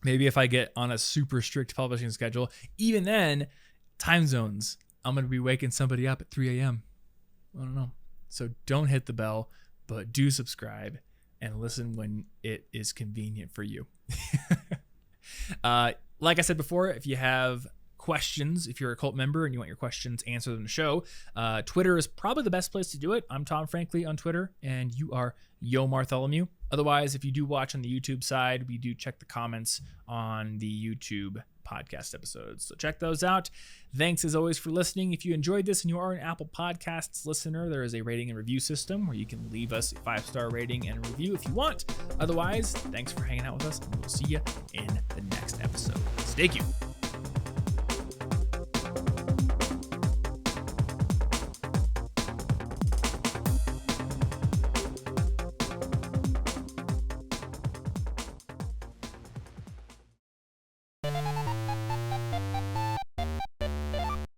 Maybe if I get on a super strict publishing schedule, even then, time zones, I'm going to be waking somebody up at 3 a.m. I don't know. So don't hit the bell, but do subscribe and listen when it is convenient for you. Like I said before, if you have questions, if you're a cult member and you want your questions answered in the show, Twitter is probably the best place to do it. I'm Tom Frankly on Twitter, and you are Yo Bartholomew. Otherwise, if you do watch on the YouTube side, we do check the comments on the YouTube podcast episodes. So check those out. Thanks as always for listening. If you enjoyed this and you are an Apple Podcasts listener, there is a rating and review system where you can leave us a 5-star rating and review if you want. Otherwise, thanks for hanging out with us, and we'll see you in the next episode. Stay tuned.